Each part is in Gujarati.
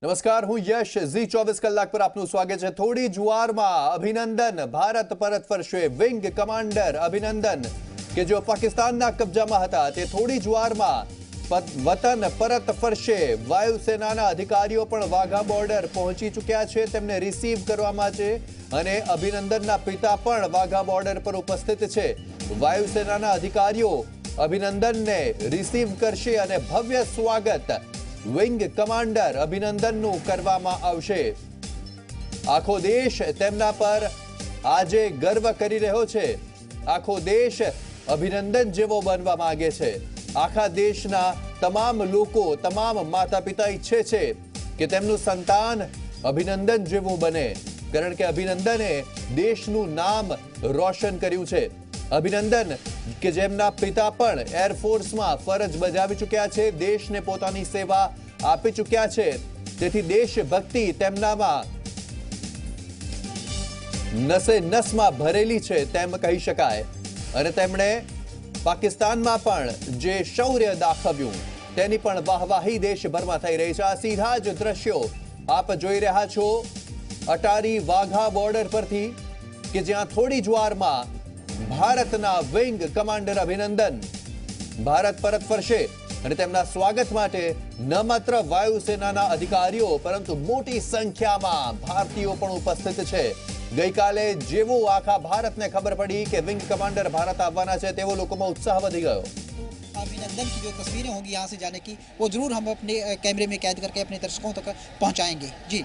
નમસ્કાર, હું યશ. ઝી 24 કલાક પર આપનું સ્વાગત છે. થોડી જુવારમાં અભિનંદન ભારત પરત ફરશે. વિંગ કમાન્ડર અભિનંદન કે જો પાકિસ્તાનના કબજામાં હતા તે થોડી જુવારમાં વતન પરત ફરશે. વાયુસેનાના અધિકારીઓ પણ વાઘા બોર્ડર પહોંચી ચૂક્યા છે. તેમને રિસીવ કરવામાં છે અને અભિનંદનના પિતા પણ વાઘા બોર્ડર પર ઉપસ્થિત છે. વાયુસેનાના અધિકારીઓ અભિનંદનને રિસીવ કરશે અને ભવ્ય સ્વાગત વિંગ કમાન્ડર અભિનંદનનું કરવામાં આવશે. આખો દેશ તેમના પર આજે ગર્વ કરી રહ્યો છે. આખો દેશ અભિનંદન જેવો બનવા માંગે છે. આખા દેશના તમામ લોકો, તમામ માતા પિતા ઈચ્છે છે કે તેમનું સંતાન અભિનંદન જેવું બને, કારણ કે અભિનંદને દેશનું નામ રોશન કર્યું છે. અભિનંદન કે જેમના પિતા પણ એરફોર્સમાં ફરજ બજાવી ચૂક્યા છે, દેશને પોતાની સેવા આપી ચૂક્યા છે. તેથી દેશભક્તિ તેમનામાં નસે નસમાં ભરેલી છે તેમ કહી શકાય. અને તેમણે પાકિસ્તાનમાં પણ જે શૌર્ય દાખવ્યું તેની પણ વાહવાહી દેશભરમાં થઈ રહી છે. આ સીધા જ દ્રશ્યો આપ જોઈ રહ્યા છો અટારી વાઘા બોર્ડર પરથી, કે જ્યાં થોડી જ વારમાં ભારતના વિંગ કમાન્ડર અભિનંદન ભારત પરત ફરશે અને તેમના સ્વાગત માટે ન માત્ર વાયુસેનાના અધિકારીઓ પરંતુ મોટી સંખ્યામાં ભારતીયો પણ ઉપસ્થિત છે. ગઈકાલે જેવું આખા ભારતને ખબર પડી કે વિંગ કમાન્ડર ભારત આવવાના છે તેવો લોકોમાં उत्साह વધી ગયો. अभिनंदन की जो तस्वीरें होंगी यहाँ से जाने की, वो जरूर हम अपने कैमरे में कैद करके अपने दर्शकों तक पहुँचाएंगे. जी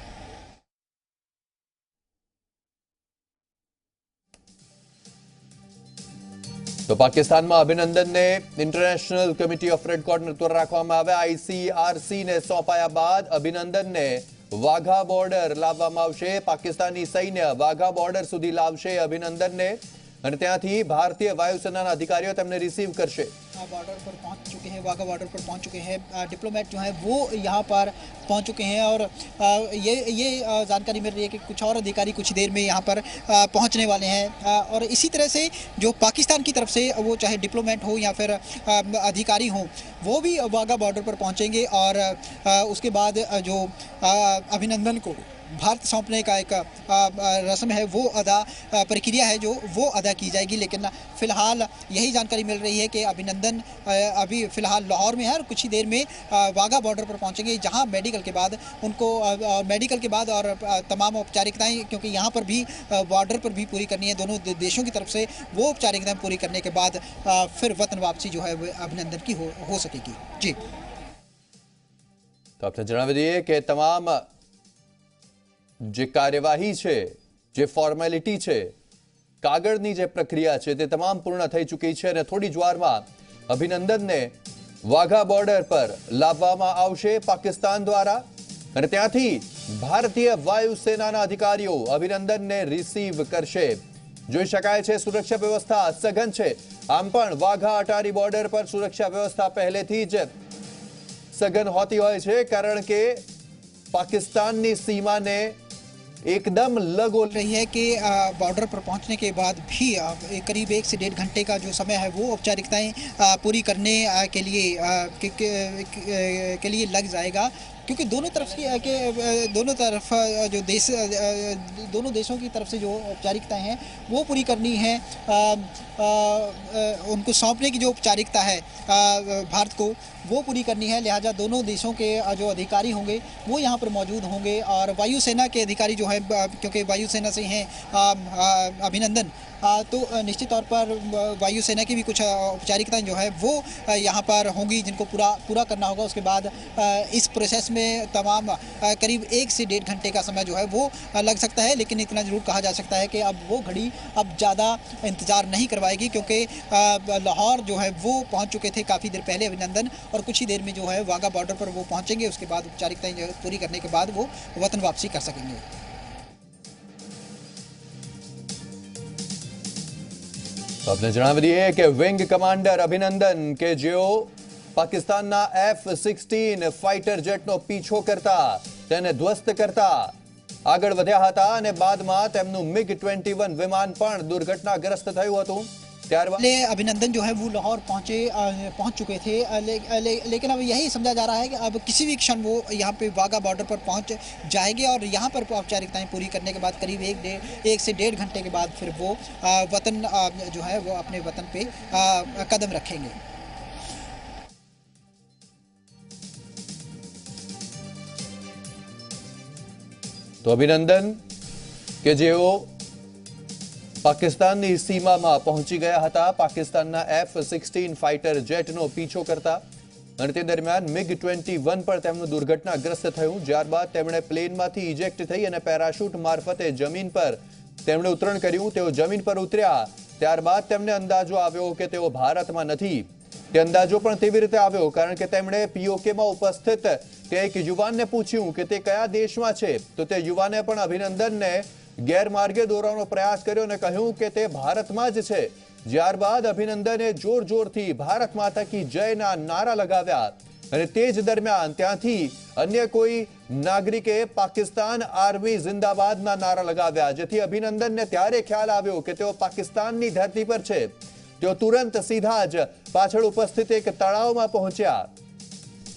તો પાકિસ્તાનમાં અભિનંદનને international committee of red corner દ્વારા રાખવામાં આવ્યા. ICRC ને સોંપાયા બાદ અભિનંદનને વાઘા બોર્ડર લાવવામાં આવશે. પાકિસ્તાની સૈન્ય વાઘા બોર્ડર સુધી લાવશે અભિનંદનને અને ત્યાંથી ભારતીય વાયુસેનાના અધિકારીઓ તેમને રિસીવ કરશે. बॉर्डर पर पहुंच चुके हैं, वाघा बॉर्डर पर पहुंच चुके हैं. डिप्लोमेट जो हैं वो यहाँ पर पहुंच चुके हैं और ये जानकारी मिल रही है कि कुछ और अधिकारी कुछ देर में यहाँ पर पहुंचने वाले हैं. और इसी तरह से जो पाकिस्तान की तरफ से वो चाहे डिप्लोमेट हो या फिर अधिकारी हों, वो भी वाघा बॉर्डर पर पहुँचेंगे और उसके बाद जो अभिनंदन को भारत सौंपने का एक रस्म है, वो प्रक्रिया है जो वो अदा की जाएगी. लेकिन फिलहाल यही जानकारी मिल रही है कि अभिनंदन अभी फिलहाल लाहौर में है और कुछ ही देर में वाघा बॉर्डर पर पहुंचेंगे, जहां मेडिकल के बाद उनको और तमाम औपचारिकताएं, क्योंकि यहाँ पर भी बॉर्डर पर भी पूरी करनी है दोनों देशों की तरफ से, वो औपचारिकताएं पूरी करने के बाद फिर वतन वापसी जो है वो अभिनंदन की हो सकेगी. जी तो आपने जणावी दीए कि तमाम જે કાર્યવાહી છે, જે ફોર્મેલિટી છે, કાગળની જે પ્રક્રિયા છે તે તમામ પૂર્ણ થઈ ચૂકી છે અને થોડી જ વારમાં અભિનંદનને વાઘા બોર્ડર પર લાવવામાં આવશે પાકિસ્તાન દ્વારા અને ત્યાંથી ભારતીય વાયુસેનાના અધિકારીઓ અભિનંદનને રિસીવ કરશે. જોઈ શકાય છે સુરક્ષા વ્યવસ્થા સઘન છે. આમ પણ વાઘા અટારી બોર્ડર પર સુરક્ષા વ્યવસ્થા પહેલેથી જ સઘન હોતી હોય છે, કારણ કે पाकिस्तान सीमा ने एकदम लगो रही है कि बॉर्डर पर पहुंचने के बाद भी करीब 1 से 1.5 घंटे का जो समय है वो औपचारिकताएं पूरी करने के लिए लग जाएगा, क्योंकि दोनों तरफ जो दोनों देशों की तरफ से जो औपचारिकताएं हैं वो पूरी करनी है. उनको सौंपने की जो औपचारिकता है भारत को, वो पूरी करनी है. लिहाजा दोनों देशों के जो अधिकारी होंगे वो यहाँ पर मौजूद होंगे और वायुसेना के अधिकारी जो है, क्योंकि वायुसेना से हैं अभिनंदन, तो निश्चित तौर पर वायुसेना की भी कुछ औपचारिकताएं जो है वो यहाँ पर होंगी जिनको पूरा करना होगा. उसके बाद इस प्रोसेस में तमाम करीब 1 से 1.5 घंटे का समय जो है वो लग सकता है. लेकिन इतना जरूर कहा जा सकता है कि अब वो घड़ी अब ज़्यादा इंतज़ार नहीं करवाएगी, क्योंकि लाहौर जो है वो पहुँच चुके थे काफ़ी देर पहले अभिनंदन, और कुछ ही देर में जो है वाघा बॉर्डर पर वो पहुँचेंगे. उसके बाद औपचारिकताएं पूरी करने के बाद वो वतन वापसी कर सकेंगे. आपने जणावी दीए कि विंग कमांडर अभिनंदन के जो पाकिस्तानना F-16 फाइटर जेटनो पीछो करता તેને ધ્વસ્ત કરતા આગળ વધ્યા હતા અને બાદમાં તેમનું MiG-21 વિમાન પણ દુર્ઘટનાગ્રસ્ત થયું હતું. ત્યારબાદ अभिनंदन जो है वो लाहौर पहुंच चुके थे, लेकिन अब यही समझा जा रहा है कि अब किसी भी क्षण वो यहाँ पे वाघा बॉर्डर पर पहुंच जाएंगे और यहाँ पर औपचारिकताएं पूरी करने के बाद करीब एक से 1.5 घंटे के बाद फिर वो वतन जो है वो अपने वतन पे कदम रखेंगे। तो अभिनंदन के जेओ પાકિસ્તાનની સીમામાં પહોંચી ગયા હતા, પાકિસ્તાનના F-16 ફાઇટર જેટનો પીછો કરતા, અને તે દરમિયાન MiG-21 પર તેમનું દુર્ઘટનાગ્રસ્ત થયું, જ્યારબાદ તેમણે પ્લેનમાંથી ઇજેક્ટ થઈ અને પેરાશૂટ મારફતે જમીન પર તેમણે ઉતરણ કર્યું। તેઓ જમીન પર ઉતર્યા ત્યારબાદ તેમને અંદાજો આવ્યો કે તેઓ ભારતમાં નથી। તે અંદાજો પણ તેવી રીતે આવ્યો કારણ કે તેમણે પીઓકેમાં ઉપસ્થિત તે એક યુવાનને પૂછ્યું કે તે કયા દેશમાં છે, તો તે યુવાને પણ અભિનંદનને ગેરમાર્ગે દોરવાનો પ્રયાસ કર્યો અને કહ્યું કે તે ભારતમાં જ છે। જ્યારબાદ અભિનંદને જોરથી ભારત માતા કી જયના નારા લગાવ્યા અને તે જ દરમિયાન ત્યાંથી અન્ય કોઈ નાગરિકે પાકિસ્તાન આર્મી જિંદાબાદના નારા લગાવ્યા, જેથી અભિનંદનને ત્યારે ખ્યાલ આવ્યો કે તેઓ પાકિસ્તાનની ધરતી પર છે। તેઓ તુરંત સીધા જ પાછળ ઉપસ્થિત એક તળાવમાં પહોંચ્યા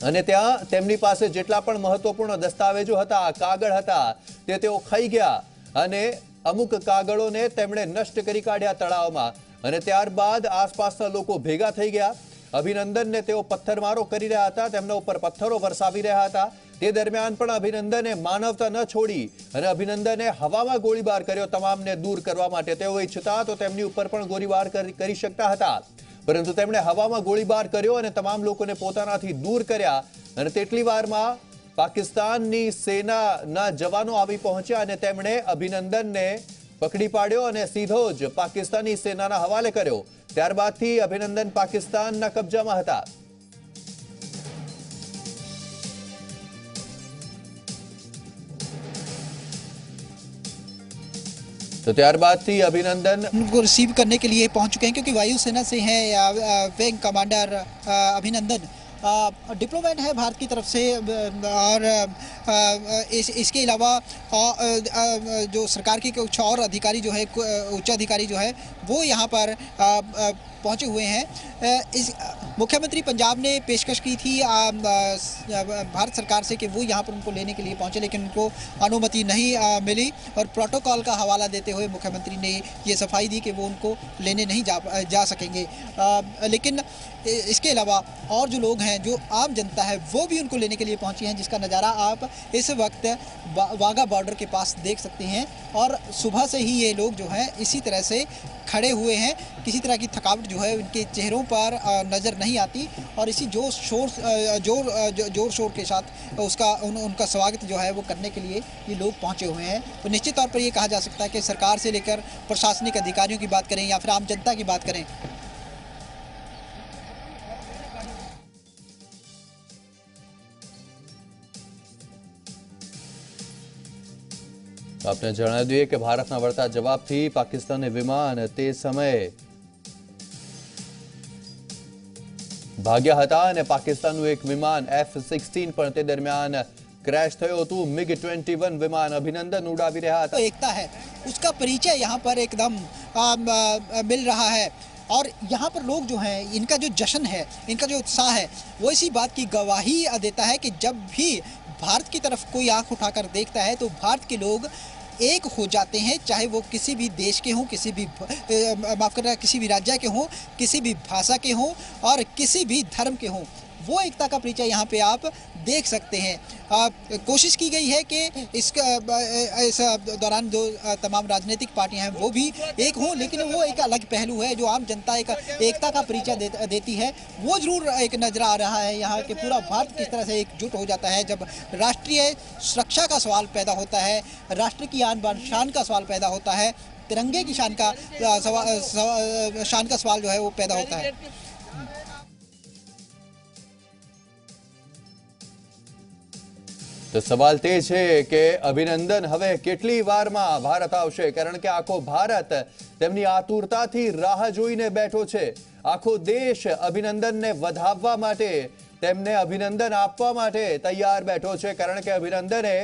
અને ત્યાં તેમની પાસે જેટલા પણ મહત્વપૂર્ણ દસ્તાવેજો હતા, કાગળ હતા, તે તેઓ ખાઈ ગયા અને અમુક કાગળોને તેમણે નષ્ટ કરી કાઢ્યા તળાવમાં અને ત્યારબાદ આસપાસના લોકો ભેગા થઈ ગયા। અભિનંદનને તેઓ પથ્થરમારો કરી રહ્યા હતા, તેમના ઉપર પથ્થરો વરસાવી રહ્યા હતા। તે દરમિયાન પણ અભિનંદને માનવતા ન છોડી અને અભિનંદને હવામાં ગોળીબાર કર્યો તમામને દૂર કરવા માટે। તેઓ ઈચ્છતા તો તેમની ઉપર પણ ગોળીબાર કરી શકતા હતા, પરંતુ તેમણે હવામાં ગોળીબાર કર્યો અને તમામ લોકોને પોતાનાથી દૂર કર્યા અને તેટલી વારમાં પાકિસ્તાનની સેનાના જવાનો આવી પહોંચ્યા અને તેમણે અભિનંદનને પકડી પાડ્યો અને સીધો જ પાકિસ્તાની સેનાના હવાલે કર્યો। ત્યારબાદથી અભિનંદન પાકિસ્તાનના કબજામાં હતા। तो ત્યારબાદથી અભિનંદન उनको रिसीव करने के लिए पहुंच चुके हैं, क्योंकि वायुसेना से हैं विंग कमांडर अभिनंदन डिप्लोमेट है भारत की तरफ से, और इसके अलावा जो सरकार के कुछ और अधिकारी जो है, उच्च अधिकारी जो है वो यहाँ पर पहुँचे हुए हैं। इस मुख्यमंत्री पंजाब ने पेशकश की थी भारत सरकार से कि वो यहाँ पर उनको लेने के लिए पहुँचे, लेकिन उनको अनुमति नहीं मिली और प्रोटोकॉल का हवाला देते हुए मुख्यमंत्री ने ये सफाई दी कि वो उनको लेने नहीं जा सकेंगे। लेकिन इसके अलावा और जो लोग हैं, जो आम जनता है, वो भी उनको लेने के लिए पहुंची हैं, जिसका नज़ारा आप इस वक्त वाघा बॉर्डर के पास देख सकते हैं। और सुबह से ही ये लोग जो हैं इसी तरह से खड़े हुए हैं, किसी तरह की थकावट जो है उनके चेहरों पर नज़र नहीं आती और इसी जोर शोर के साथ उनका स्वागत जो है वो करने के लिए ये लोग पहुंचे हुए हैं। तो निश्चित तौर पर ये कहा जा सकता है कि सरकार से लेकर प्रशासनिक अधिकारियों की बात करें या फिर आम जनता की बात करें, આપને જણાવી દઈએ કે ભારતના વળતા જવાબથી પાકિસ્તાની વિમાન તે સમયે ભાગ્યા હતા અને પાકિસ્તાનનું એક વિમાન F-16 પણ તે દરમિયાન ક્રેશ થયું હતું। MiG-21 વિમાન અભિનંદન ઉડાવી રહ્યા હતા। एकता है उसका परिचय यहाँ पर एकदम मिल रहा है और यहाँ पर लोग जो हैं, इनका जो जश्न है, इनका जो उत्साह है, वो इसी बात की गवाही देता है कि जब भी भारत की तरफ कोई आंख उठाकर देखता है तो भारत के लोग एक हो जाते हैं, चाहे वो किसी भी देश के हों, किसी भी माफ़ करना किसी भी राज्य के हों, किसी भी भाषा के हों और किसी भी धर्म के हों। वो एकता का परिचय यहाँ पे आप देख सकते हैं। कोशिश की गई है कि इस दौरान जो तमाम राजनीतिक पार्टियां हैं वो भी एक हों, लेकिन वो एक अलग पहलू है जो आम जनता एक एकता का परिचय देती है, वो जरूर एक नजर आ रहा है यहाँ के पूरा भारत किस तरह से एकजुट हो जाता है जब राष्ट्रीय सुरक्षा का सवाल पैदा होता है, राष्ट्र की आन बान शान का सवाल पैदा होता है, तिरंगे की शान का सवाल जो है वो पैदा होता है। तो सवाल ते छे के अभिनंदन हवे केटली वारमां भारत आवशे, कारण के आखो भारत तेमनी आतुरताथी राह जोईने बैठो छे। आखो देश अभिनंदनने वधाववा माटे, तेमने अभिनंदन आपवा माटे तैयार बैठो छे, कारण के अभिनंदने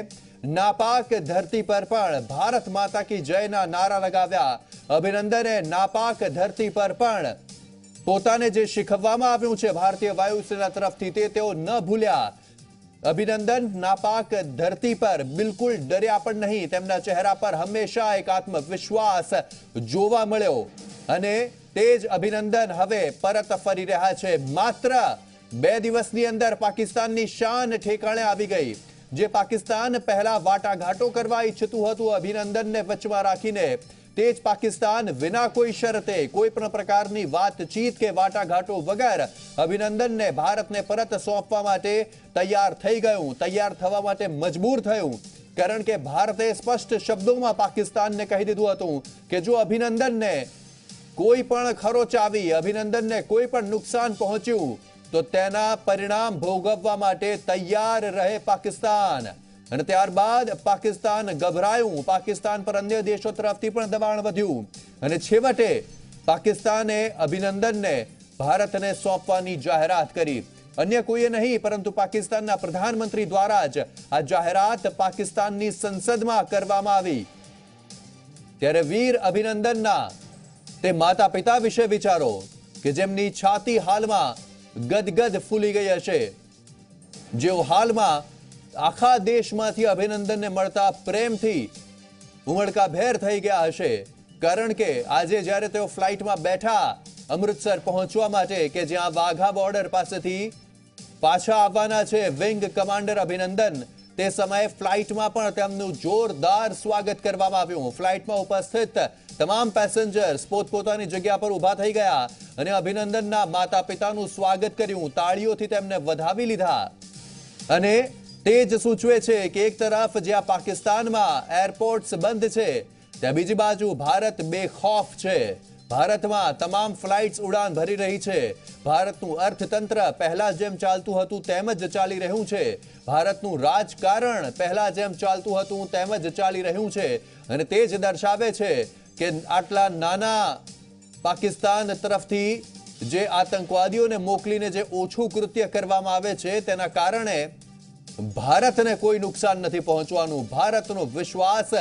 નાપાક ધરતી પર પણ ભારત માતા કી જયના નારા લગાવ્યા. અભિનંદને નાપાક ધરતી પર પણ પોતાને જે શીખવવામાં આવ્યું છે ભારતીય વાયુસેના તરફથી તે તેઓ ન ભૂલ્યા. અભિનંદન નાપાક ધરતી પર બિલકુલ ડર્યા પણ નહીં. તેમના ચહેરા પર હંમેશા એક આત્મવિશ્વાસ જોવા મળ્યો અને તે જ અભિનંદન હવે પરત ફરી રહ્યા છે. માત્ર 2 દિવસની અંદર પાકિસ્તાનની શાન ઠેકાણે આવી ગઈ. જે પાકિસ્તાન પહેલા વાટાઘાટો કરવા ઈચ્છતું હતું અભિનંદનને વચમાં રાખીને, તે જ પાકિસ્તાન વિના કોઈ શરતે કોઈ પણ પ્રકારની વાતચીત કે વાટાઘાટો વગર અભિનંદનને ભારતને પરત સોંપવા માટે તૈયાર થઈ ગયું, તૈયાર થવા માટે મજબૂર થયું. કારણ કે ભારતે સ્પષ્ટ શબ્દોમાં પાકિસ્તાનને કહી દીધું હતું કે જો અભિનંદનને કોઈ પણ ખરોચ આવી, અભિનંદનને કોઈ પણ નુકસાન પહોંચ્યું તો તેના પરિણામ ભોગવવા માટે તૈયાર રહે પાકિસ્તાન. અને ત્યારબાદ પાકિસ્તાન ગભરાયું. પાકિસ્તાન પર અન્ય દેશો તરફથી પણ દબાણ વધ્યું અને છેવટે પાકિસ્તાને અભિનંદનને ભારતને સોંપવાની જાહેરાત કરી. અન્ય કોઈએ નહીં પરંતુ પાકિસ્તાનના પ્રધાનમંત્રી દ્વારા જ આ જાહેરાત પાકિસ્તાનની સંસદમાં કરવામાં આવી. ત્યારે વીર અભિનંદનના તે માતા પિતા વિશે વિચારો કે જેમની છાતી હાલમાં ગદગદ ફૂલી ગઈ હશે, જેઓ હાલમાં આખા દેશમાંથી અભિનંદનને મળતા પ્રેમથી ઉમળકાભેર થઈ ગયા હશે. કારણ કે આજે જ્યારે તેઓ ફ્લાઇટમાં બેઠા અમૃતસર પહોંચવા માટે કે જ્યાં વાઘા બોર્ડર પાસેથી પાછા આવવાના છે વિંગ કમાન્ડર અભિનંદન, તે સમયે ફ્લાઇટમાં પણ તેમનું જોરદાર સ્વાગત કરવામાં આવ્યું. ફ્લાઇટમાં ઉપસ્થિત તમામ પેસેન્જર્સ પોતપોતાની જગ્યા પર ઊભા થઈ ગયા અને અભિનંદનના માતા પિતાનું સ્વાગત કર્યું. તાળીઓથી તેમને વધાવી લીધા અને તે જ સૂચવે છે કે એક તરફ જ્યાં પાકિસ્તાનમાં એરપોર્ટ્સ બંધ છે, ત્યાં બીજી બાજુ ભારત બેખૌફ છે. ભારતમાં તમામ ફ્લાઇટ્સ ઉડાન ભરી રહી છે. ભારતનું અર્થતંત્ર પહેલા જેમ ચાલતું હતું તેમ જ ચાલી રહ્યું છે. ભારતનું રાજકારણ પહેલા જેમ ચાલતું હતું તેમ જ ચાલી રહ્યું છે. અને તે જ દર્શાવે છે કે આટલા નાના પાકિસ્તાન તરફથી જે આતંકવાદીઓને મોકલીને જે ઓછું કૃત્ય કરવામાં આવે છે તેના કારણે ભારતને કોઈ નુકસાન નથી પહોંચવાનું. ભારતનો વિશ્વાસ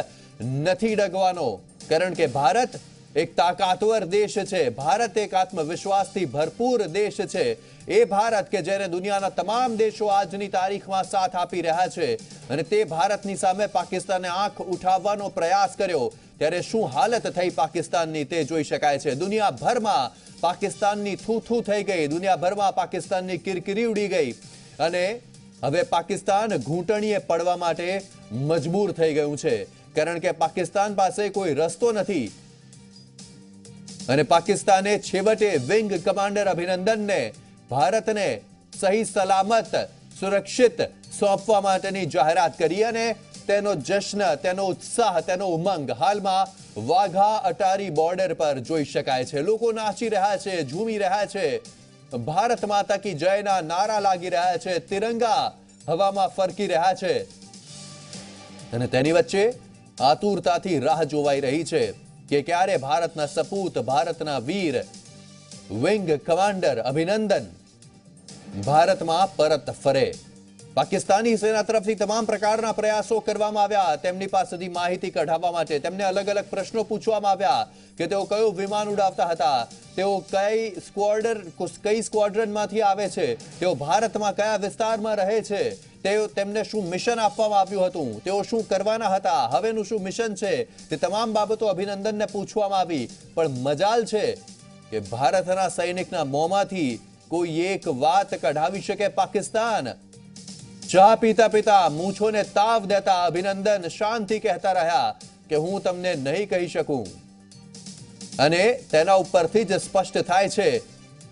નથી ડગવાનો. કારણ કે ભારત એક તાકાતવર દેશ છે. ભારત એક આત્મવિશ્વાસથી ભરપૂર દેશ છે. એ ભારત કે જેને દુનિયાના તમામ દેશો આજની તારીખમાં સાથ આપી રહ્યા છે અને તે ભારતની સામે પાકિસ્તાને આંખ ઉઠાવવાનો પ્રયાસ કર્યો ત્યારે શું હાલત થઈ પાકિસ્તાનની તે જોઈ શકાય છે. દુનિયાભરમાં પાકિસ્તાનની થૂ થઈ ગઈ. દુનિયાભરમાં પાકિસ્તાનની કિરકિરી ઉડી ગઈ અને હવે પાકિસ્તાન ઘૂંટણીએ પડવા માટે મજબૂર થઈ ગયું છે. કારણ કે પાકિસ્તાન પાસે કોઈ રસ્તો નથી અને પાકિસ્તાને છેવટે વિંગ કમાન્ડર અભિનંદનને ભારતને સહી સલામત સુરક્ષિત સોંપવા માટેની જાહેરાત કરી અને તેનો જશ્ન, તેનો ઉત્સાહ, તેનો ઉમંગ હાલમાં વાઘા અટારી બોર્ડર પર જોઈ શકાય છે. લોકો નાચી રહ્યા છે, ઝૂમી રહ્યા છે, ભારત માતા કી જયના નારા લાગી રહ્યા છે, તિરંગા હવામાં ફરકી રહ્યા છે અને તેની વચ્ચે આતુરતાથી રાહ જોવાઈ રહી છે કે ક્યારે ભારતના સપૂત, ભારતના વીર વિંગ કમાન્ડર અભિનંદન ભારતમાં પરત ફરે. પાકિસ્તાની સેના તરફથી તમામ પ્રકારના પ્રયાસો કરવામાં આવ્યા તેમની પાસેથી માહિતી કઢાવવા માટે. તેમને અલગ અલગ પ્રશ્નો પૂછવામાં આવ્યા કે તેઓ કયું વિમાન ઉડાવતા હતા, તેઓ કઈ સ્ક્વોડ્રનમાંથી આવે છે, તેઓ ભારતમાં કયા વિસ્તારમાં રહે છે, તેમને શું મિશન આપવામાં આવ્યું હતું, તેઓ શું કરવાના હતા, હવેનું શું મિશન છે, તે તમામ બાબતો અભિનંદનને પૂછવામાં આવી. પણ મજાલ છે કે ભારતના સૈનિકના મોંમાંથી કોઈ એક વાત કઢાવી શકે પાકિસ્તાન. ચા પીતા પીતા મૂછોને તાવ દેતા અભિનંદન શાંતિ કહેતા રહ્યા કે હું તમને નહીં કહી શકું. અને તેના ઉપરથી જ સ્પષ્ટ થાય છે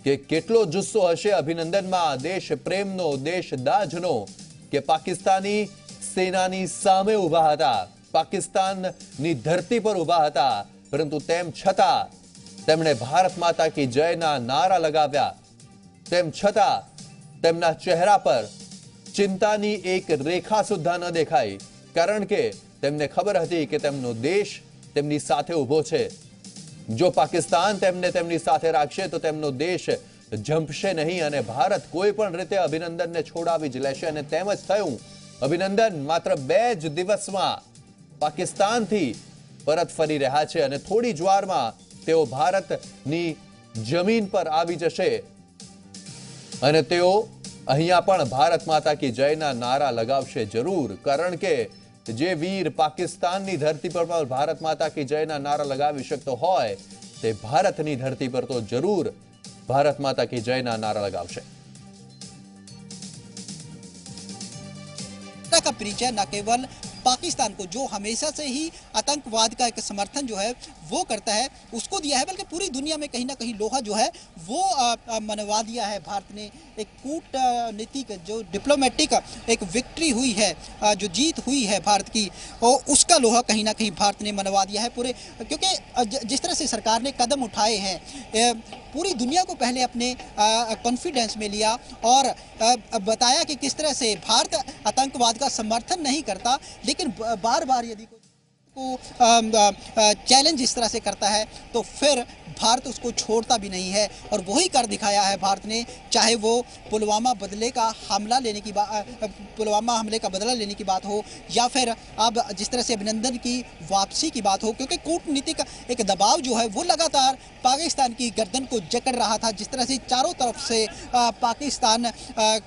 કે કેટલો જુસ્સો હશે અભિનંદનમાં, દેશ પ્રેમનો, દેશદાજનો, કે પાકિસ્તાની સેનાની સામે ઊભા હતા, પાકિસ્તાનની ધરતી પર ઊભા હતા, પરંતુ તેમ છતાં તેમણે ભારત માતા કી જયના નારા લગાવ્યા. તેમ છતાં તેમના ચહેરા પર ચિંતાની એક રેખા સુદ્ધા ન દેખાઈ. કારણ કે તેમને ખબર હતી કે તેમનો દેશ તેમની સાથે ઊભો છે. જો પાકિસ્તાન તેમને તેમની સાથે રાખશે તો તેમનો દેશ ઝંપશે નહીં અને ભારત કોઈ પણ રીતે અભિનંદનને છોડાવી જ લેશે. અને તેમ જ થયું. અભિનંદન માત્ર 2 જ દિવસમાં પાકિસ્તાનથી પરત ફરી રહ્યા છે અને થોડી જ વારમાં તેઓ ભારતની જમીન પર આવી જશે અને તેઓ અહીંયા પણ ભારત માતા કી જયના નારા લગાવશે જરૂર, કારણ કે જે વીર પાકિસ્તાનની ધરતી પર પણ ભારત માતા કી જયના નારા લગાવી શકતો હોય તે ભારતની ધરતી પર તો જરૂર भारत माता की जय ना नारा लगावशे। का परिचय न केवल पाकिस्तान को, जो हमेशा से ही आतंकवाद का एक समर्थन जो है वो करता है, उसको दिया है, बल्कि पूरी दुनिया में कहीं ना कहीं लोहा जो है वो मनवा दिया है। भारत ने एक कूटनीतिक जो डिप्लोमेटिक एक विक्ट्री हुई है, जो जीत हुई है भारत की, और उसका लोहा कहीं ना कहीं भारत ने मनवा दिया है पूरे, क्योंकि जिस तरह से सरकार ने कदम उठाए हैं, पूरी दुनिया को पहले अपने कॉन्फिडेंस में लिया और बताया कि किस तरह से भारत आतंकवाद का समर्थन नहीं करता, लेकिन बार बार यदि को चैलेंज इस तरह से करता है तो फिर भारत उसको छोड़ता भी नहीं है, और वही कर दिखाया है भारत ने, चाहे वो पुलवामा हमले का बदला लेने की बात हो, या फिर अब जिस तरह से अभिनंदन की वापसी की बात हो, क्योंकि कूटनीतिक एक दबाव जो है वो लगातार पाकिस्तान की गर्दन को जकड़ रहा था। जिस तरह से चारों तरफ से पाकिस्तान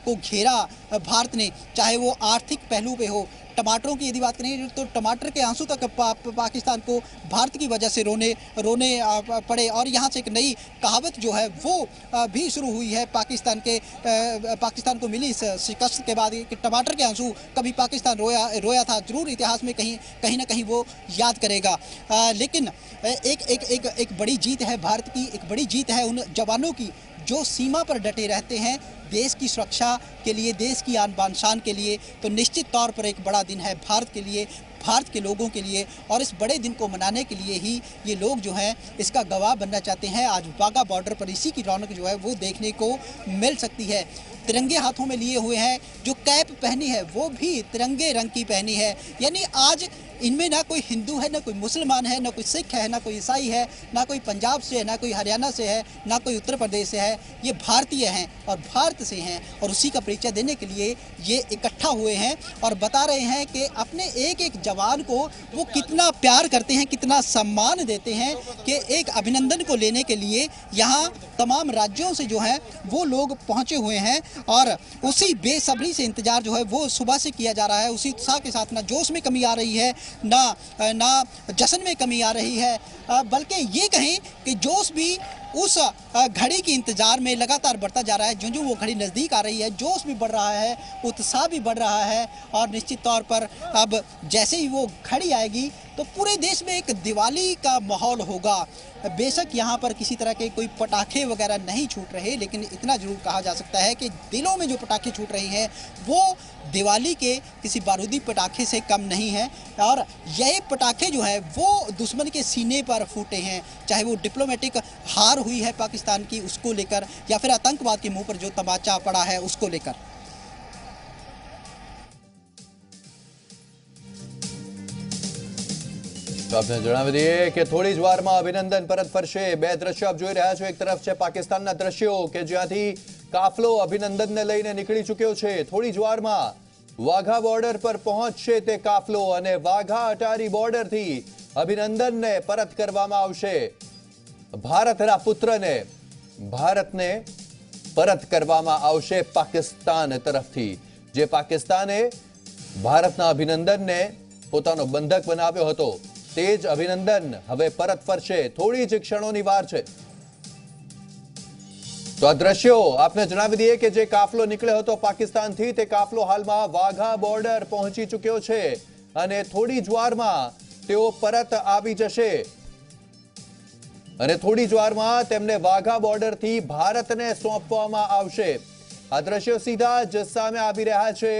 को घेरा भारत ने, चाहे वो आर्थिक पहलू पे हो, टमाटरों की यदि बात करें तो टमाटर के आंसू तक पाकिस्तान को भारत की वजह से रोने पड़े, और यहाँ से एक नई कहावत जो है वो भी शुरू हुई है पाकिस्तान को मिली इस शिकस्त के बाद कि टमाटर के आंसू कभी पाकिस्तान रोया था, जरूर इतिहास में कहीं ना कहीं वो याद करेगा। लेकिन एक बड़ी जीत है भारत की, एक बड़ी जीत है उन जवानों की जो सीमा पर डटे रहते हैं देश की सुरक्षा के लिए, देश की आन बान शान के लिए। तो निश्चित तौर पर एक बड़ा दिन है भारत के लिए, भारत के लोगों के लिए, और इस बड़े दिन को मनाने के लिए ही ये लोग जो हैं इसका गवाह बनना चाहते हैं। आज वाघा बॉर्डर पर इसी की रौनक जो है वो देखने को मिल सकती है। तिरंगे हाथों में लिए हुए हैं, जो कैप पहनी है वो भी तिरंगे रंग की पहनी है, यानी आज इनमें ना कोई हिंदू है, ना कोई मुसलमान है, ना कोई सिख है, ना कोई ईसाई है, ना कोई पंजाब से है, ना कोई हरियाणा से है, ना कोई उत्तर प्रदेश से है, ये भारतीय हैं और भारत से हैं, और उसी का परिचय देने के लिए ये इकट्ठा हुए हैं और बता रहे हैं कि अपने एक एक जवान को वो कितना प्यार करते हैं, कितना सम्मान देते हैं, कि एक अभिनंदन को लेने के लिए यहाँ तमाम राज्यों से जो है वो लोग पहुँचे हुए हैं, और उसी बेसब्री से इंतजार जो है वो सुबह से किया जा रहा है। उसी उत्साह के साथ ना जोश में कमी आ रही है, ना जश्न में कमी आ रही है, बल्कि ये कहें कि जोश भी उस घड़ी के इंतजार में लगातार बढ़ता जा रहा है। जो वो घड़ी नज़दीक आ रही है, जोश भी बढ़ रहा है, उत्साह भी बढ़ रहा है, और निश्चित तौर पर अब जैसे ही वो घड़ी आएगी तो पूरे देश में एक दिवाली का माहौल होगा। बेशक यहाँ पर किसी तरह के कोई पटाखे वगैरह नहीं छूट रहे, लेकिन इतना जरूर कहा जा सकता है कि दिलों में जो पटाखे छूट रहे हैं वो दिवाली के किसी बारूदी पटाखे से कम नहीं है, और यह पटाखे जो है वो दुश्मन के सीने पर फूटे हैं, चाहे वो डिप्लोमेटिक हार हुई है पाकिस्तान की उसको लेकर, या फिर आतंकवाद के मुंह पर जो तमाचा पड़ा है उसको लेकर। तो आपने जणावी दीए कि थोड़ी ज वाરમાં અભિનંદન પરત ફરશે। બે દ્રશ્યો આપ જોઈ રહ્યા છો, એક તરફ છે પાકિસ્તાનના દ્રશ્યો કે જ્યાંથી કાફલો અભિનંદનને લઈને નીકળી ચૂક્યો છે। થોડી જ વારમાં વાઘા બોર્ડર પર પહોંચશે તે કાફલો, અને વાઘા અટારી બોર્ડરથી અભિનંદનને પરત કરવામાં આવશે। ભારતના પુત્રને ભારતને પરત કરવામાં આવશે પાકિસ્તાન તરફથી, જે પાકિસ્તાને ભારતના અભિનંદનને પોતાનો બંધક બનાવ્યો હતો, તે જ અભિનંદન હવે પરત ફરશે। થોડી જ ક્ષણોની વાર છે। તો આ દ્રશ્યો આપને જણાવી દઈએ કે જે કાફલો નીકળ્યો હતો પાકિસ્તાનથી, તે કાફલો હાલમાં વાઘા બોર્ડર પહોંચી ચૂક્યો છે, અને થોડી જ વારમાં તેઓ પરત આવી જશે, અને થોડી જ વારમાં તેમને વાઘા બોર્ડરથી ભારતને સોંપવામાં આવશે। આ દ્રશ્યો સીધા જ સામે આવી રહ્યા છે।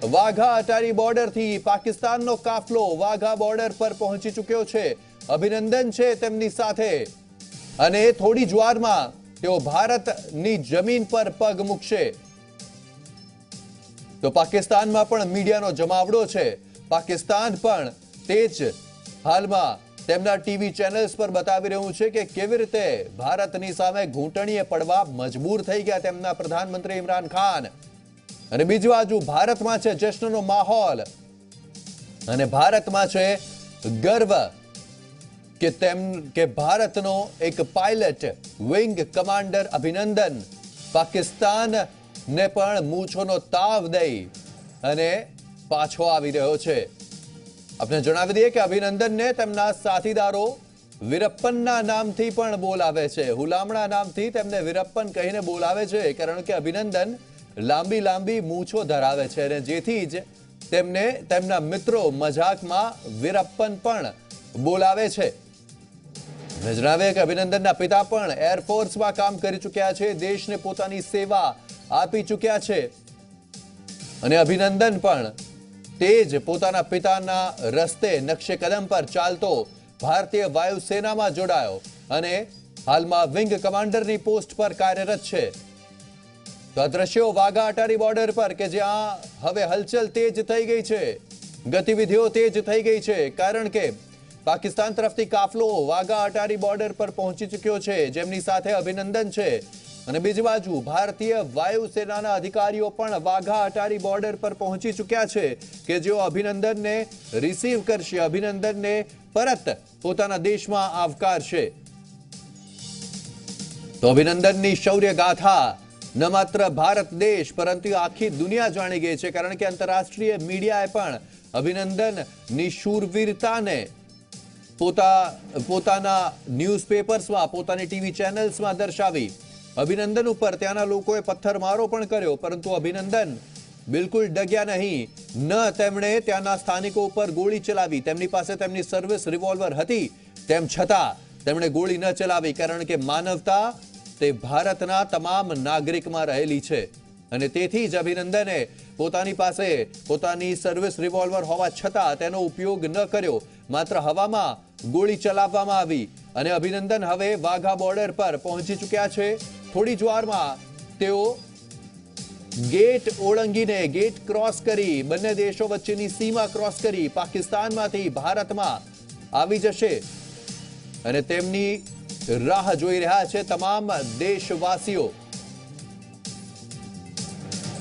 વાઘા અટારી બોર્ડરથી પાકિસ્તાનનો કાફલો વાઘા બોર્ડર પર પહોંચી ચૂક્યો છે। અભિનંદન છે તેમની સાથે, અને થોડી જ વારમાં તેઓ ભારતની જમીન પર પગ મૂકશે। તો પાકિસ્તાનમાં પણ મીડિયાનો જમાવડો છે। પાકિસ્તાન પણ તે જ હાલમાં તેમના ટીવી ચેનલ્સ પર બતાવી રહ્યું છે કે કેવી રીતે ભારતની સામે ઘૂંટણીએ પડવા મજબૂર થઈ ગયા તેમના પ્રધાનમંત્રી ઇમરાન ખાન। અને બીજી બાજુ ભારતમાં છે જશ્નનો માહોલ અને ભારતમાં છે ગર્વ કે ભારતનો એક પાયલટ વિંગ કમાન્ડર અભિનંદન પાકિસ્તાનને પણ મૂછોનો તાવ દઈ અને પાછો આવી રહ્યો છે। આપણે જણાવી દઈએ કે અભિનંદનને તેમના સાથીદારો વીરપ્પનના નામથી પણ બોલાવે છે, હુલામણા નામથી તેમને વીરપ્પન કહીને બોલાવે છે, કારણ કે અભિનંદન લાંબી લાંબી મૂછો ધરાવે છે અને જેથી જ તેમને તેમના મિત્રો મજાકમાં વીરપ્પન પણ બોલાવે છે। જણાવે કે અભિનંદનના પિતા પણ એરફોર્સમાં કામ કરી ચૂક્યા છે, દેશને પોતાની સેવા આપી ચૂક્યા છે અને અભિનંદન પણ તે જ પોતાના પિતાના રસ્તે નકશે કદમ પર ચાલતો ભારતીય વાયુસેનામાં જોડાયો અને હાલમાં વિંગ કમાન્ડરની પોસ્ટ પર કાર્યરત છે। તો આ દ્રશ્યો વાઘા અટારી બોર્ડર પર કે જ્યાં હવે હલચલ તેજ થઈ ગઈ છે, ગતિવિધિઓ તેજ થઈ ગઈ છે, કારણ કે પાકિસ્તાન તરફથી કાફલો વાઘા અટારી બોર્ડર પર પહોંચી ચૂક્યો છે, જેમની સાથે અભિનંદન છે અને બીજી બાજુ ભારતીય વાયુસેનાના અધિકારીઓ પણ વાઘા અટારી બોર્ડર પર પહોંચી ચૂક્યા છે કે જેઓ અભિનંદનને રિસીવ કરશે, અભિનંદનને પરત પોતાના દેશમાં આવકારશે। તો અભિનંદનની શૌર્ય ગાથા ન માત્ર ભારત દેશ પરંતુ આખી દુનિયા જાણી ગઈ છે, કારણ કે આંતરરાષ્ટ્રીય મીડિયાએ પણ અભિનંદનની શૂરવીરતાને પોતાના ન્યૂઝપેપર્સમાં, પોતાની ટીવી ચેનલ્સમાં દર્શાવી। અભિનંદન ઉપર ત્યાંના લોકોએ પથ્થરમારો પણ કર્યો, પરંતુ અભિનંદન બિલકુલ ડગ્યા નહીં, ન તેમણે ત્યાંના સ્થાનિકો ઉપર ગોળી ચલાવી, તેમની પાસે તેમની સર્વિસ રિવોલ્વર હતી, તેમ છતાં તેમણે ગોળી ન ચલાવી, કારણ કે માનવતા તે ભારતના તમામ નાગરિકમાં રહેલી છે અને તેથી જ અભિનંદને પોતાની પાસે પોતાની સર્વિસ રિવોલ્વર હોવા છતાં તેનો ઉપયોગ ન કર્યો, માત્ર હવામાં ગોળી ચલાવવામાં આવી અને અભિનંદન હવે વાઘા બોર્ડર પર પહોંચી ચૂક્યા છે। થોડી જ વારમાં તેઓ ગેટ ઓળંગીને, ગેટ ક્રોસ કરી, બંને દેશો વચ્ચેની સીમા ક્રોસ કરી પાકિસ્તાનમાંથી ભારતમાં આવી જશે અને તેમની રાહ જોઈ રહ્યા છે તમામ દેશવાસીઓ।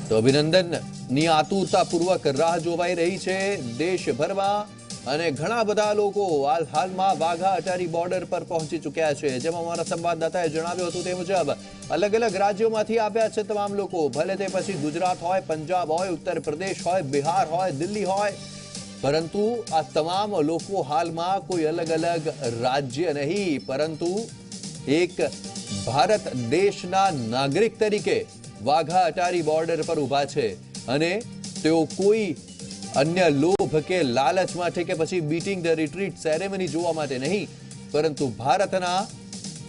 તો અભિનંદનની આતુરતાપૂર્વક રાહ જોવાઈ રહી છે દેશભરમાં અને ઘણા બધા લોકો હાલમાં વાઘા અટારી બોર્ડર પર પહોંચી ચૂક્યા છે। જેમાં અમારા સંવાદદાતાએ જણાવ્યું હતું તે મુજબ અલગ અલગ રાજ્યોમાંથી આવ્યા છે તમામ લોકો, ભલે તે પછી ગુજરાત હોય, પંજાબ હોય, ઉત્તર પ્રદેશ હોય, બિહાર હોય, દિલ્હી હોય, પરંતુ આ તમામ લોકો હાલમાં કોઈ અલગ અલગ રાજ્ય નહીં પરંતુ એક ભારત દેશના નાગરિક તરીકે વાઘા અટારી બોર્ડર પર ઊભા છે અને તેઓ કોઈ અન્ય લોભ કે લાલચ માટે કે પછી બીટિંગ ધ રિટ્રીટ સેરેમની જોવા માટે નહીં, પરંતુ ભારતના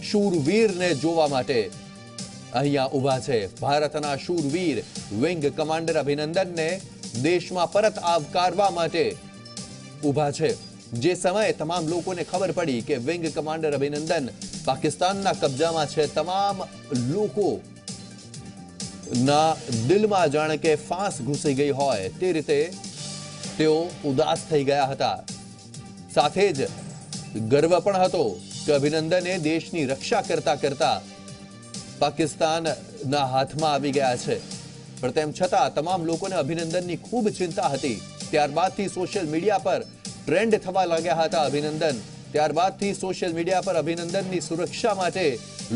શૂરવીરને જોવા માટે અહીંયા ઊભા છે। ભારતના શૂરવીર વિંગ કમાન્ડર અભિનંદનને દેશમાં પરત આવકારવા માટે ઊભા છે। જે સમયે તમામ લોકોને ખબર પડી કે વિંગ કમાન્ડર અભિનંદન પાકિસ્તાનના કબજામાં છે, તમામ લોકોના દિલમાં જાણે કે ફાંસ ઘૂસી ગઈ હોય તે રીતે તેઓ ઉદાસ થઈ ગયા હતા। સાથે જ ગર્વ પણ હતો કે અભિનંદને દેશની રક્ષા કરતા કરતા પાકિસ્તાનના હાથમાં આવી ગયા છે, પણ તેમ છતાં તમામ લોકોને અભિનંદનની ખૂબ ચિંતા હતી। ત્યારબાદથી સોશિયલ મીડિયા પર ટ્રેન્ડ થવા લાગ્યા હતા અભિનંદન, ત્યારબાદથી સોશિયલ મીડિયા પર અભિનંદનની સુરક્ષા માટે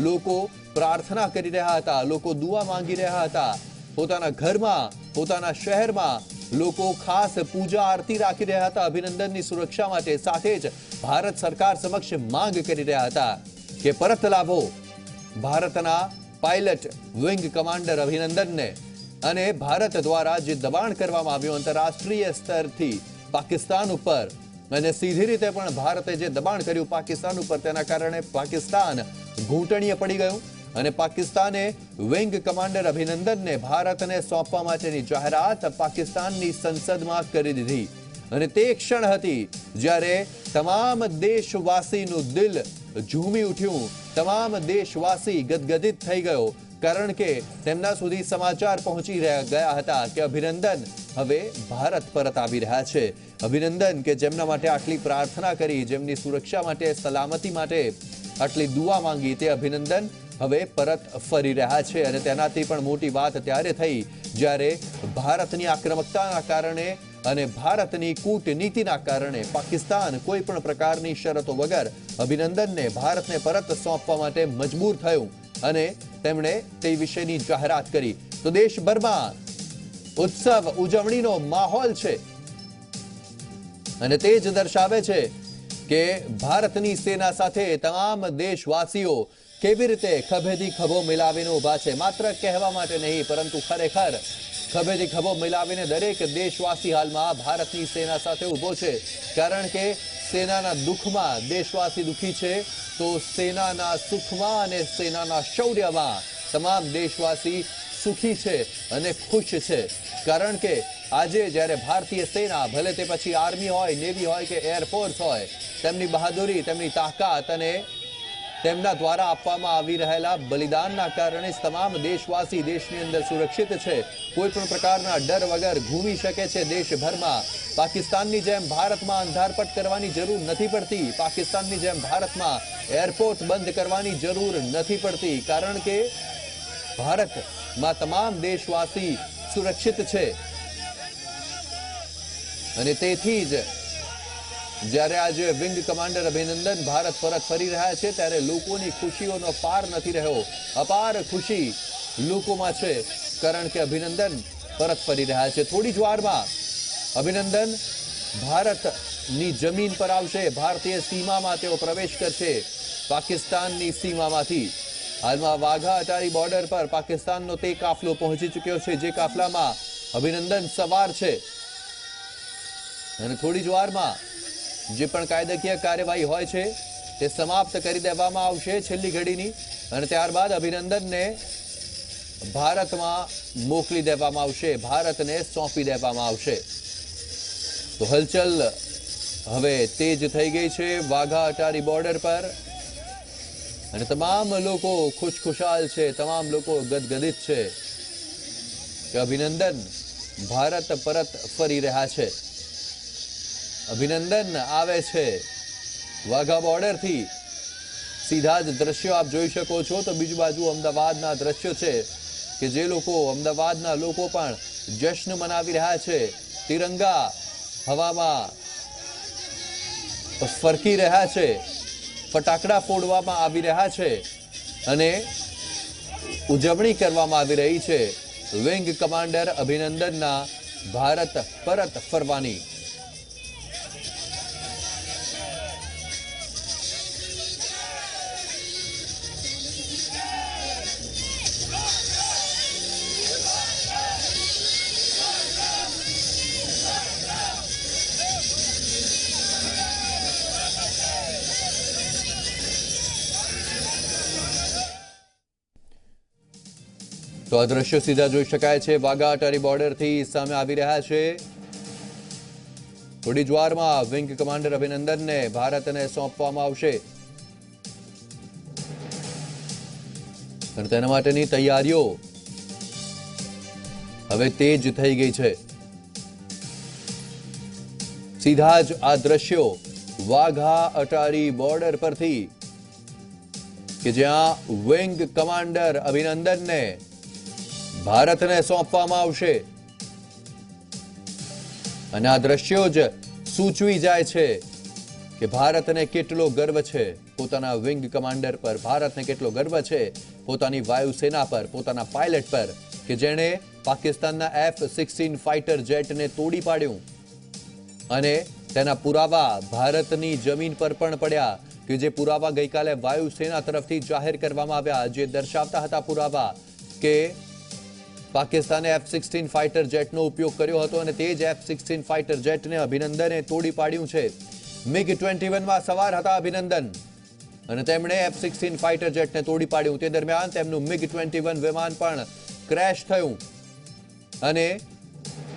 લોકો પ્રાર્થના કરી રહ્યા હતા, લોકો દુઆ માંગી રહ્યા હતા, પોતાના ઘરમાં, પોતાના શહેરમાં લોકો ખાસ પૂજા આરતી રાખી રહ્યા હતા અભિનંદનની સુરક્ષા માટે। સાથે જ ભારત સરકાર સમક્ષ માંગ કરી રહ્યા હતા કે પરત લાવો ભારતના પાયલટ વિંગ કમાન્ડર અભિનંદનને અને ભારત દ્વારા જે દબાણ કરવામાં આવ્યું આંતરરાષ્ટ્રીય સ્તરથી પાકિસ્તાન ઉપર અને સીધી રીતે પણ ભારતે જે દબાણ કર્યું પાકિસ્તાન ઉપર, તેના કારણે પાકિસ્તાન ઘૂંટણીએ પડી ગયું અને પાકિસ્તાને વિંગ કમાન્ડર અભિનંદનને ભારતને સોંપવા માટેની જાહેરાત પાકિસ્તાનની સંસદમાં કરી દીધી અને તે ક્ષણ હતી જ્યારે તમામ દેશવાસીનું દિલ ઝૂમી ઉઠ્યું, તમામ દેશવાસી ગદગદિત થઈ ગયો, કારણ કે તેમના સુધી સમાચાર પહોંચી ગયા હતા કે અભિનંદન હવે ભારત પરત આવી રહ્યા છે। અભિનંદન કે જેમના માટે આટલી પ્રાર્થના કરી, જેમની સુરક્ષા માટે, સલામતી માટે આટલી દુઆ માંગી, તે અભિનંદન હવે પરત ફરી રહ્યા છે અને તેનાથી પણ મોટી વાત ત્યારે થઈ જ્યારે ભારતની આક્રમકતાના કારણે અને ભારતની કૂટનીતિના કારણે પાકિસ્તાન કોઈ પણ પ્રકારની શરતો વગર અભિનંદનને ભારતને પરત સોંપવા માટે મજબૂર થયું અને તેમણે તે વિશેની જાહેરાત કરી તો દેશભરમાં ઉત્સવ ઉજવણીનો માહોલ છે અને તે જ દર્શાવે છે કે ભારતની સેના સાથે તમામ દેશવાસીઓ કેવી રીતે ખભેથી ખભો મિલાવીને ઊભા છે માત્ર કહેવા માટે નહીં પરંતુ ખરેખર ખભેથી ખભો મિલાવીને દરેક દેશવાસી હાલમાં ભારતની સેના સાથે ઊભો છે કારણ કે સેનાના દુઃખમાં દેશવાસી દુઃખી છે તો સેનાના સુખમાં અને સેનાના શૌર્યમાં તમામ દેશવાસી સુખી છે અને ખુશ છે કારણ કે આજે જ્યારે ભારતીય સેના ભલે તે પછી આર્મી હોય નેવી હોય કે એરફોર્સ હોય તેમની બહાદુરી તેમની તાકાત અને તેમના દ્વારા આપવામાં આવી રહેલા બલિદાનના કારણે તમામ દેશવાસી દેશની અંદર સુરક્ષિત છે કોઈ પણ પ્રકારના ડર વગર ઘૂમી શકે છે દેશભરમાં પાકિસ્તાનની જેમ ભારતમાં અંધારપટ કરવાની જરૂર નથી પડતી પાકિસ્તાનની જેમ ભારતમાં એરપોર્ટ બંધ કરવાની જરૂર નથી પડતી કારણ કે ભારતમાં તમામ દેશવાસી સુરક્ષિત છે અને તેથી જ જ્યારે આજે વિંગ કમાન્ડર અભિનંદન ભારત પરત ફરી રહ્યા છે ત્યારે લોકોની ખુશીઓનો પાર નથી રહ્યો અપાર ખુશી લોકોમાં છે કારણ કે અભિનંદન પરત ફરી રહ્યા છે થોડી જ વારમાં અભિનંદન ભારતની જમીન પર આવશે ભારતીય સીમામાં તેઓ પ્રવેશ કરશે પાકિસ્તાનની સીમામાંથી હાલમાં વાઘા અટારી બોર્ડર પર પાકિસ્તાનનો તે કાફલો પહોંચી ચૂક્યો છે જે કાફલામાં અભિનંદન સવાર છે અને થોડી જ વારમાં જે પણ કાયદાકીય કાર્યવાહી હોય છે તે સમાપ્ત કરી દેવામાં આવશે છેલ્લી ઘડીની અને ત્યારબાદ અભિનંદનને ભારતમાં મોકલી દેવામાં આવશે ભારતને સોંપી દેવામાં આવશે તો હલચલ હવે તેજ થઈ ગઈ છે વાઘા અટારી બોર્ડર પર અને તમામ લોકો ખુશખુશાલ છે તમામ લોકો ગદગદિત છે કે અભિનંદન ભારત પરત ફરી રહ્યા છે અભિનંદન આવે છે વાઘા બોર્ડરથી સીધા જ દ્રશ્યો આપ જોઈ શકો છો તો બીજી બાજુ અમદાવાદના દ્રશ્યો છે કે જે લોકો અમદાવાદના લોકો પણ જશ્ન મનાવી રહ્યા છે તિરંગા હવામાં ફરકી રહ્યા છે ફટાકડા ફોડવામાં આવી રહ્યા છે અને ઉજવણી કરવામાં આવી રહી છે વિંગ કમાન્ડર અભિનંદનના ભારત પરત ફરવાની તો આ દ્રશ્યો સીધા જોઈ શકાય છે વાઘા અટારી બોર્ડરથી સામે આવી રહ્યા છે થોડી જ વારમાં વિંગ કમાન્ડર અભિનંદનને ભારતને સોંપવામાં આવશે અને તેના માટેની તૈયારીઓ હવે તેજ થઈ ગઈ છે સીધા જ આ દ્રશ્યો વાઘા અટારી બોર્ડર પરથી કે જ્યાં વિંગ કમાન્ડર અભિનંદનને ભારતને સોંપવામાં આવશે અને આ દ્રશ્યો જ સૂચવી જાય છે કે ભારતને કેટલો ગર્વ છે પોતાના વિંગ કમાન્ડર પર ભારતને કેટલો ગર્વ છે પોતાની વાયુસેના પર પોતાના પાયલટ પર કે જેણે પાકિસ્તાનના F-16 ફાઇટર જેટને તોડી પાડ્યું અને તેના પુરાવા ભારતની જમીન પર પણ પડ્યા કે જે પુરાવા ગઈકાલે વાયુસેના તરફથી જાહેર કરવામાં આવ્યા જે દર્શાવતા હતા પુરાવા કે પાકિસ્તાને F-16 ફાઇટર જેટનો ઉપયોગ કર્યો હતો અને તે જ F-16 ફાઇટર જેટને અભિનંદને તોડી પાડ્યું છે MiG-21 માં સવાર હતા અભિનંદન અને તેમણે F-16 ફાઇટર જેટને તોડી પાડ્યું તે દરમિયાન તેમનું MiG-21 વિમાન પણ ક્રેશ થયું અને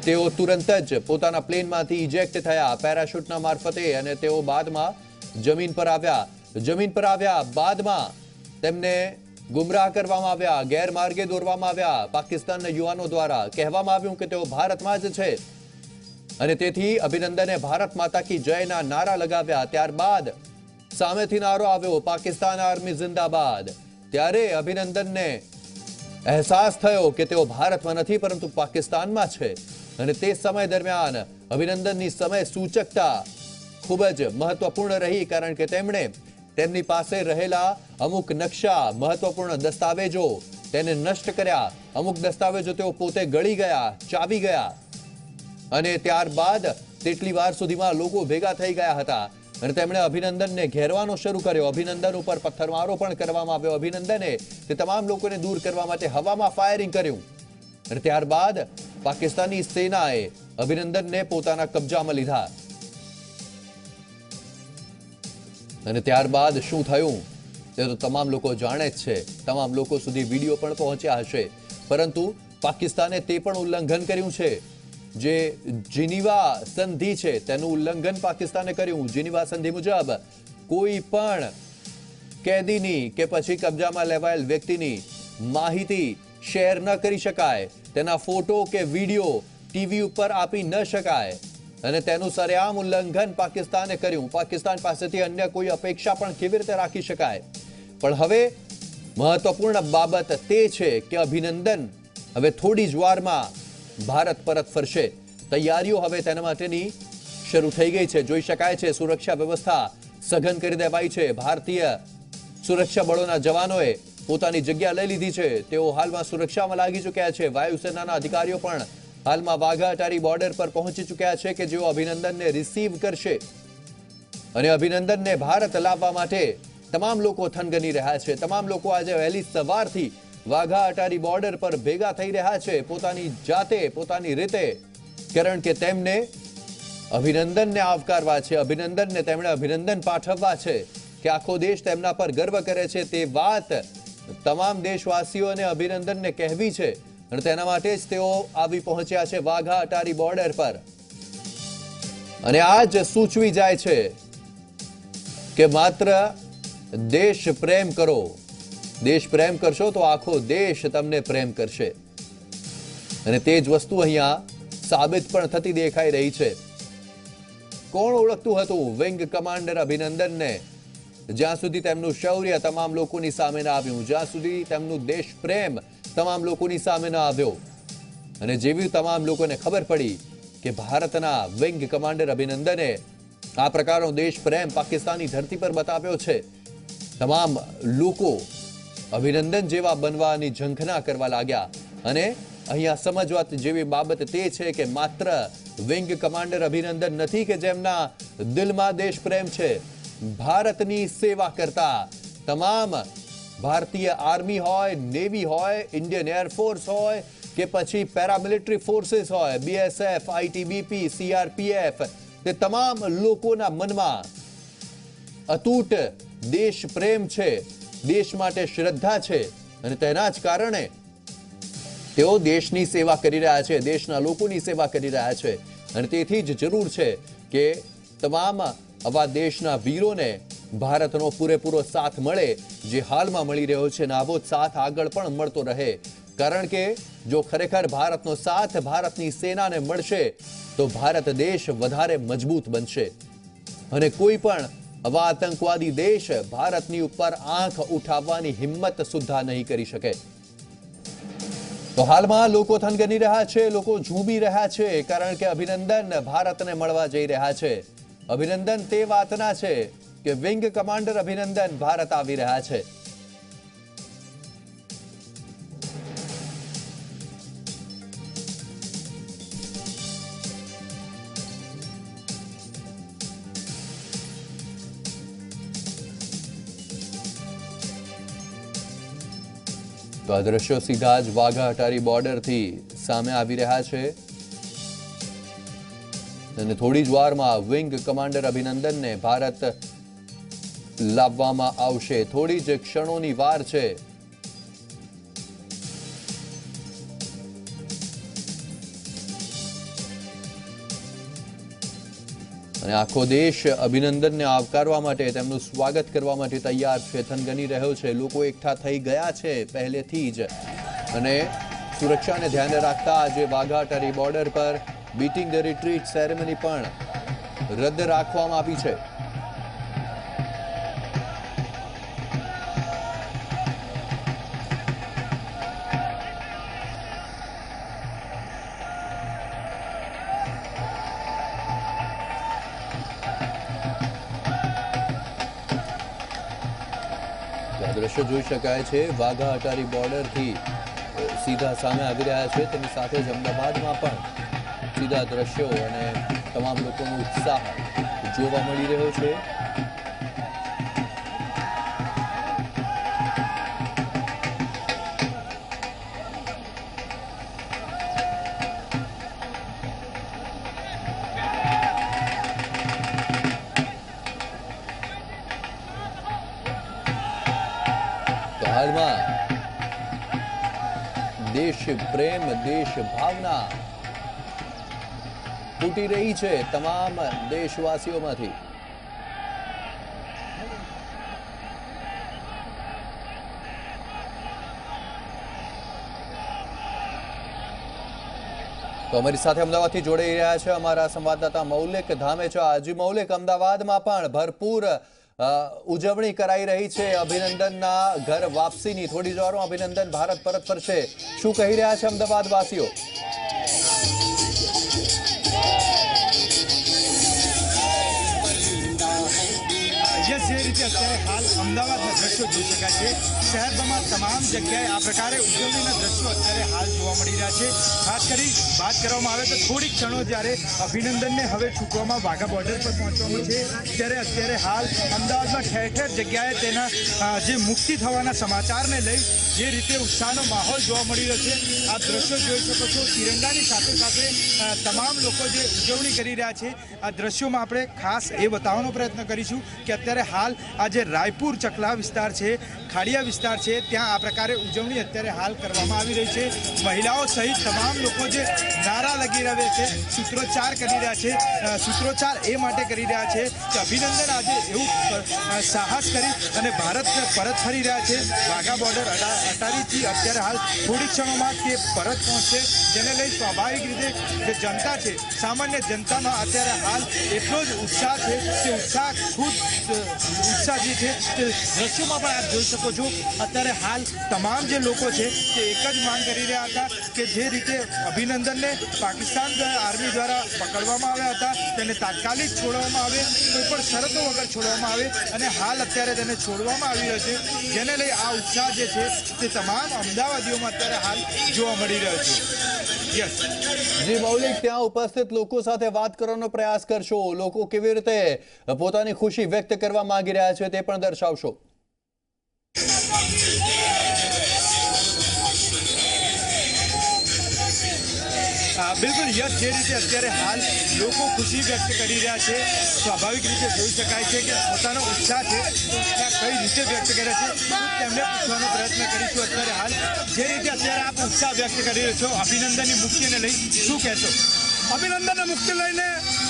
તેઓ તુરંત જ પોતાના પ્લેનમાંથી ઇજેક્ટ થયા પેરાશૂટના મારફતે અને તેઓ બાદમાં જમીન પર આવ્યા બાદમાં તેમને ગુમરાહ કરવામાં આવ્યા ગેરમાર્ગે દોરવામાં આવ્યા પાકિસ્તાનના યુવાનો દ્વારા કહેવામાં આવ્યું કે તેઓ ભારતમાં જ છે અને તેથી અભિનંદને ભારત માતા કી જયના નારા લગાવ્યા ત્યારબાદ સામેથી નારો આવ્યો પાકિસ્તાન આર્મી જિંદાબાદ ત્યારે અભિનંદનને અહેસાસ થયો કે તેઓ ભારતમાં નથી પરંતુ પાકિસ્તાનમાં છે અને તે સમય દરમિયાન અભિનંદનની સમય સૂચકતા ખૂબ જ મહત્વપૂર્ણ રહી કારણ કે તેમણે તેમની પાસે રહેલા અમુક નકશા મહત્વપૂર્ણ દસ્તાવેજો તેને નષ્ટ કર્યા અમુક દસ્તાવેજો તેઓ પોતે ગળી ગયા ચાવી ગયા અને ત્યારબાદ તેટલી વાર સુધીમાં લોકો ભેગા થઈ ગયા હતા અને તેમણે અભિનંદનને ઘેરવાનો શરૂ કર્યો અભિનંદન ઉપર પથ્થરમારો પણ કરવામાં આવ્યો અભિનંદને તે તમામ લોકોને દૂર કરવા માટે હવામાં ફાયરિંગ કર્યું અને ત્યારબાદ પાકિસ્તાની સેનાએ અભિનંદનને પોતાના કબજામાં લીધા અને ત્યારબાદ શું થયું તે તો તમામ લોકો જાણે જ છે તમામ લોકો સુધી વિડીયો પણ પહોંચ્યા હશે પરંતુ પાકિસ્તાને તે પણ ઉલ્લંઘન કર્યું છે જે જીનીવા સંધિ છે તેનું ઉલ્લંઘન પાકિસ્તાને કર્યું જીનીવા સંધિ મુજબ કોઈ પણ કેદીની કે પછી કબજામાં લેવાયેલ વ્યક્તિની માહિતી શેર ન કરી શકાય તેના ફોટો કે વિડીયો ટીવી ઉપર આપી ન શકાય અને તેનું સરેઆમ ઉલ્લંઘન પાકિસ્તાને કર્યું પાકિસ્તાન પાસેથી અન્ય કોઈ અપેક્ષા પણ કેવી રીતે રાખી શકાય પણ હવે મહત્વપૂર્ણ બાબત તે છે કે અભિનંદન હવે થોડી જ વારમાં ભારત પરત ફરશે તૈયારીઓ હવે તેના માટેની શરૂ થઈ ગઈ છે જોઈ શકાય છે સુરક્ષા વ્યવસ્થા સઘન કરી દેવાઈ છે ભારતીય સુરક્ષા બળોના જવાનોએ પોતાની જગ્યા લઈ લીધી છે તેઓ હાલમાં સુરક્ષામાં લાગી ચૂક્યા છે વાયુસેનાના અધિકારીઓ પણ હાલમાં વાઘા અટારી બોર્ડર પર પહોંચી ચૂક્યા છે કે જેઓ અભિનંદનને રિસીવ કરશે અને અભિનંદનને ભારત લાવવા માટે તમામ લોકો થનગની રહ્યા છે તમામ લોકો આજે વહેલી સવારથી વાઘા અટારી બોર્ડર પર ભેગા થઈ રહ્યા છે પોતાની જાતે પોતાની રીતે કારણ કે તેમને અભિનંદનને આવકારવા છે અભિનંદનને તેમણે અભિનંદન પાઠવવા છે કે આખો દેશ તેમના પર ગર્વ કરે છે તે વાત તમામ દેશવાસીઓને અભિનંદનને કહેવી છે અને તેના માટે જ તેઓ આવી પહોંચ્યા છે વાઘા અટારી બોર્ડર પર અને આ જ સૂચવી જાય છે કે માત્ર દેશ પ્રેમ કરો દેશ પ્રેમ કરશો તો આખો દેશ તમને પ્રેમ કરશે અને તે જ વસ્તુ અહીંયા સાબિત પણ થતી દેખાઈ રહી છે કોણ ઓળખતું હતું વિંગ કમાન્ડર અભિનંદનને જ્યાં સુધી તેમનું શૌર્ય તમામ લોકોની સામે ન આવ્યું જ્યાં સુધી તેમનું દેશ પ્રેમ તમામ લોકોની સામે ન આવ્યો અને જેવી તમામ લોકોને ખબર પડી કે ભારતના વિંગ કમાન્ડર અભિનંદને આ પ્રકારનો દેશ પ્રેમ પાકિસ્તાની ધરતી પર બતાવ્યો છે તમામ લોકો અભિનંદન જેવા બનવાની ઝંખના કરવા લાગ્યા અને અહીંયા સમજવા જેવી બાબત તે છે કે માત્ર વિંગ કમાન્ડર અભિનંદન નથી કે જેમના દિલમાં દેશ પ્રેમ છે ભારતની સેવા કરતા તમામ ભારતીય આર્મી હોય નેવી હોય ઇન્ડિયન એરફોર્સ હોય કે પછી પેરામિલિટરી ફોર્सेस હોય બીએસએફ આઈટીબીપી સીઆરપીએફ તે તમામ લોકોના મનમાં અતૂટ દેશ પ્રેમ છે દેશ માટે શ્રદ્ધા છે અને તેના જ કારણે તેઓ દેશની સેવા કરી રહ્યા છે દેશના લોકોની સેવા કરી રહ્યા છે અને તેથી જ જરૂર છે કે તમામ આવા દેશના વીરોને ભારતનો પૂરેપૂરો સાથ મળે જે હાલમાં મળી રહ્યો છે અને આવો સાથ આગળ પણ મળતો રહે કારણ કે જો ખરેખર ભારતનો સાથ ભારતની સેનાને મળશે તો ભારત દેશ વધારે મજબૂત બનશે અને કોઈ પણ આવા આતંકવાદી દેશ ભારતની ઉપર આંખ ઉઠાવવાની હિંમત સુદ્ધા નહીં કરી શકે તો હાલમાં લોકો થનગની રહ્યા છે લોકો ઝૂમી રહ્યા છે કારણ કે અભિનંદન ભારતને મળવા જઈ રહ્યા છે અભિનંદન તે વાતના છે કે વિંગ કમાન્ડર અભિનંદન ભારત આવી રહ્યા છે તો આ દ્રશ્યો સીધા જ વાઘા અટારી બોર્ડરથી સામે આવી રહ્યા છે અને થોડી જ વારમાં વિંગ કમાન્ડર અભિનંદનને ભારત લાવવામાં આવશે થોડી જ ક્ષણોની વાર છે અને આખો દેશ અભિનંદનને આવકારવા માટે તેમનું સ્વાગત કરવા માટે તૈયાર છે થનગની રહ્યો છે લોકો એકઠા થઈ ગયા છે પહેલેથી જ અને સુરક્ષાને ધ્યાને રાખતા આજે વાઘા અટારી બોર્ડર પર બીટિંગ ધ રિટ્રીટ સેરેમની પણ રદ રાખવામાં આવી છે દ્રશ્યો જોઈ શકાય છે વાઘા અટારી બોર્ડરથી સીધા સામે આવી રહ્યા છે। તેની સાથે જ અમદાવાદમાં પણ સીધા દ્રશ્યો અને તમામ લોકોનો ઉત્સાહ જોવા મળી રહ્યો છે। તો હાલમાં દેશ પ્રેમ દેશ ભાવના ફૂટી રહી છે તમામ દેશવાસીઓમાંથી। તો અમારી સાથે અમદાવાદથી જોડાઈ રહ્યા છે અમારા સંવાદદાતા મૌલિક ધામેચા। જી મૌલિક, અમદાવાદમાં પણ ભરપૂર ઉજવણી કરાઈ રહી છે અભિનંદનના ઘર વાપસીની। થોડી જ વારમાં અભિનંદન ભારત પરત ફરશે, શું કહી રહ્યા છે અમદાવાદ વાસીઓ? જે રીતે અત્યારે હાલ અમદાવાદના દ્રશ્યો જોઈ શકાય છે, શહેરમાં તમામ જગ્યાએ આ પ્રકારે ઉજવણીના દ્રશ્યો અત્યારે હાલ જોવા મળી રહ્યા છે। ખાસ કરી વાત કરવામાં આવે તો થોડીક ક્ષણો જ્યારે અભિનંદનને હવે છૂટવામાં વાઘા બોર્ડર પર પહોંચવાનું છે, ત્યારે અત્યારે હાલ અમદાવાદમાં ઠેર ઠેર જગ્યાએ તેના જે મુક્તિ થવાના સમાચારને લઈ જે રીતે ઉત્સાહનો માહોલ જોવા મળી રહ્યો છે, આ દ્રશ્યો જોઈ શકો છો। તિરંગાની સાથે સાથે તમામ લોકો જે ઉજવણી કરી રહ્યા છે, આ દ્રશ્યોમાં આપણે ખાસ એ બતાવવાનો પ્રયત્ન કરીશું કે અત્યારે હાલ આ જે રાયપુર ચકલા વિસ્તાર છે, ખાડિયા વિસ્તાર છે, ત્યાં આ પ્રકારે ઉજવણી અત્યારે હાલ કરવામાં આવી રહી છે। મહિલાઓ સહિત તમામ લોકો જે નારા લગી રહ્યા છે, સૂત્રોચ્ચાર કરી રહ્યા છે, સૂત્રોચ્ચાર એ માટે કરી રહ્યા છે કે અભિનંદન આજે એવું સાહસ કરી અને ભારત પરત ફરી રહ્યા છે। વાઘા બોર્ડર અટારીથી અત્યારે હાલ થોડી ક્ષણોમાં તે પરત પહોંચશે, જેને લઈ સ્વાભાવિક રીતે જે જનતા છે, સામાન્ય જનતામાં અત્યારે હાલ એટલો જ ઉત્સાહ છે કે ઉત્સાહ ખુદ ઉત્સાહ જે છે તે દ્રશ્યોમાં પણ આપ જોઈ શકો છો। અત્યારે હાલ તમામ જે લોકો છે તે એક જ માંગ કરી રહ્યા હતા કે જે રીતે અભિનંદનને પાકિસ્તાન આર્મી દ્વારા પકડવામાં આવ્યા હતા તેને તાત્કાલિક છોડવામાં આવે, કોઈ પણ શરતો વગર છોડવામાં આવે, અને હાલ અત્યારે તેને છોડવામાં આવી રહ્યો છે, જેને લઈ આ ઉત્સાહ જે છે તે તમામ અમદાવાદીઓમાં અત્યારે હાલ જોવા મળી રહ્યો છે। જી મૌલિક, ત્યાં ઉપસ્થિત લોકો સાથે વાત કરવાનો પ્રયાસ કરશો, લોકો કેવી રીતે પોતાની ખુશી વ્યક્ત કરવા માંગી રહ્યા છે તે પણ દર્શાવશો। બિલકુલ યસ, જે રીતે અત્યારે હાલ લોકો ખુશી વ્યક્ત કરી રહ્યા છે, સ્વાભાવિક રીતે જોઈ શકાય છે કે પોતાનો ઉત્સાહ છે તો ઉત્સાહ કઈ રીતે વ્યક્ત કરે છે તેમને પૂછવાનો પ્રયત્ન કરીશું। અત્યારે હાલ જે રીતે અત્યારે આપ ઉત્સાહ વ્યક્ત કરી રહ્યો છો અભિનંદનની મુક્તિને લઈ, શું કહેશો? અભિનંદનની મુક્તિ લઈને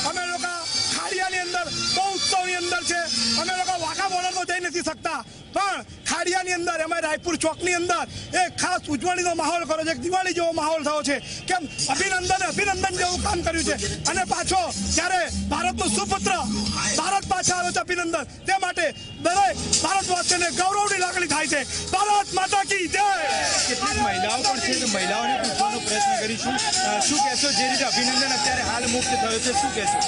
અમે લોકો ખાડિયાની અંદર બહુ ઉત્સવની અંદર છે। અમે લોકો વાઘા બોર્ડરમાં જઈ નથી શકતા, પણ ખાડિયાની અંદર અમે રાયપુર ચોકની અંદર એક ખાસ ઉજવણીનો માહોલ કર્યો છે, દિવાળી જેવો માહોલ થયો છે। કેમ અભિનંદન જેવું કામ કર્યું છે, અને પાછો જ્યારે ભારતનો સુપુત્ર ભારત પાછા આવે છે અભિનંદન, તે માટે દરેક ભારતવાસીઓને ગૌરવની લાગણી થાય છે। ભારત માતા કી જય। કેટલીક મહિલાઓ પણ છે તો મહિલાઓને પૂછવાનો પ્રયત્ન કરીશું, શું કહેશો? જે રીતે અભિનંદન અત્યારે હાલ મુક્ત થયો છે, શું કહેશો?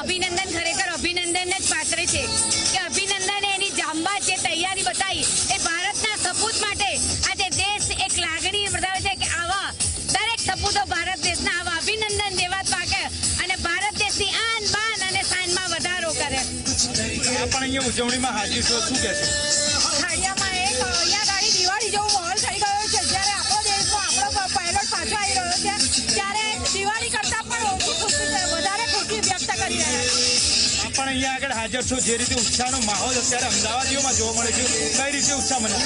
અભિનંદન ખરેખર અભિનંદન જ પાત્ર છે કે અભિનંદન એની જાંબાજ જે તૈયારી બતાવી એ ભારતના સપૂત માટે આજે દેશ એક લાગણી બતાવે છે કે આવા દરેક સપૂતો ભારત દેશના આવા અભિનંદન જેવા જ પાકે અને ભારત દેશની આન બાન અને શાનમાં વધારો કરે। આપ પણ અહીંયા ઉજવણીમાં હાજર છો, શું કહેશો? ખાડિયામાં અહીંયા ગાડી દિવાળી જેવો માહોલ થઈ ગયો છે, જ્યારે આપણો દેશમાં આપણો પાયલોટ પાછો આવી રહ્યો છે, ત્યારે દિવાળી કરતાં પણ વધારે ખુશી વ્યક્ત કરી રહ્યા છે। પણ અહીંયા આગળ હાજર છો, જે રીતે ઉત્સાહનો માહોલ અત્યારે અમદાવાદીઓમાં જોવા મળે છે, કઈ રીતે ઉત્સાહ મનાવે?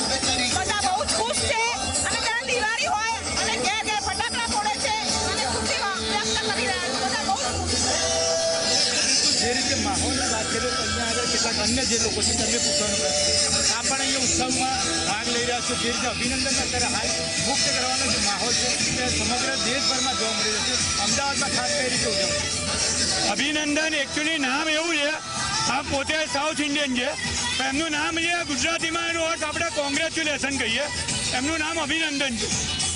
બધા બહુ જ ખુશ છે અને ત્યારે દિવાળી હોય અને જે ફટાકડા ફોડે છે અને ખુશી વ્યક્ત કરી રહ્યા છે, બધા બહુ જ ખુશ છે। જે રીતે માહોલની વાત કરીએ તો અહીંયા આગળ કેટલાક અન્ય જે લોકો છે તેમને પૂછવાનો પ્રયત્ન, આ પણ અહીંયા ઉત્સવમાં ભાગ લઈ રહ્યા છો, જે રીતે અભિનંદન અત્યારે હાલ મુક્ત કરવાનો જે માહોલ છે તે સમગ્ર દેશભરમાં જોવા મળી રહ્યો છે, અમદાવાદમાં ખાસ કઈ રીતે ઉજવણી? અભિનંદન એકચ્યુઅલી નામ એવું છે, આ પોતે સાઉથ ઇન્ડિયન છે, પણ એમનું નામ છે ગુજરાતીમાં એનો અર્થ આપણે કોંગ્રેચ્યુલેશન કહીએ, એમનું નામ અભિનંદન છે।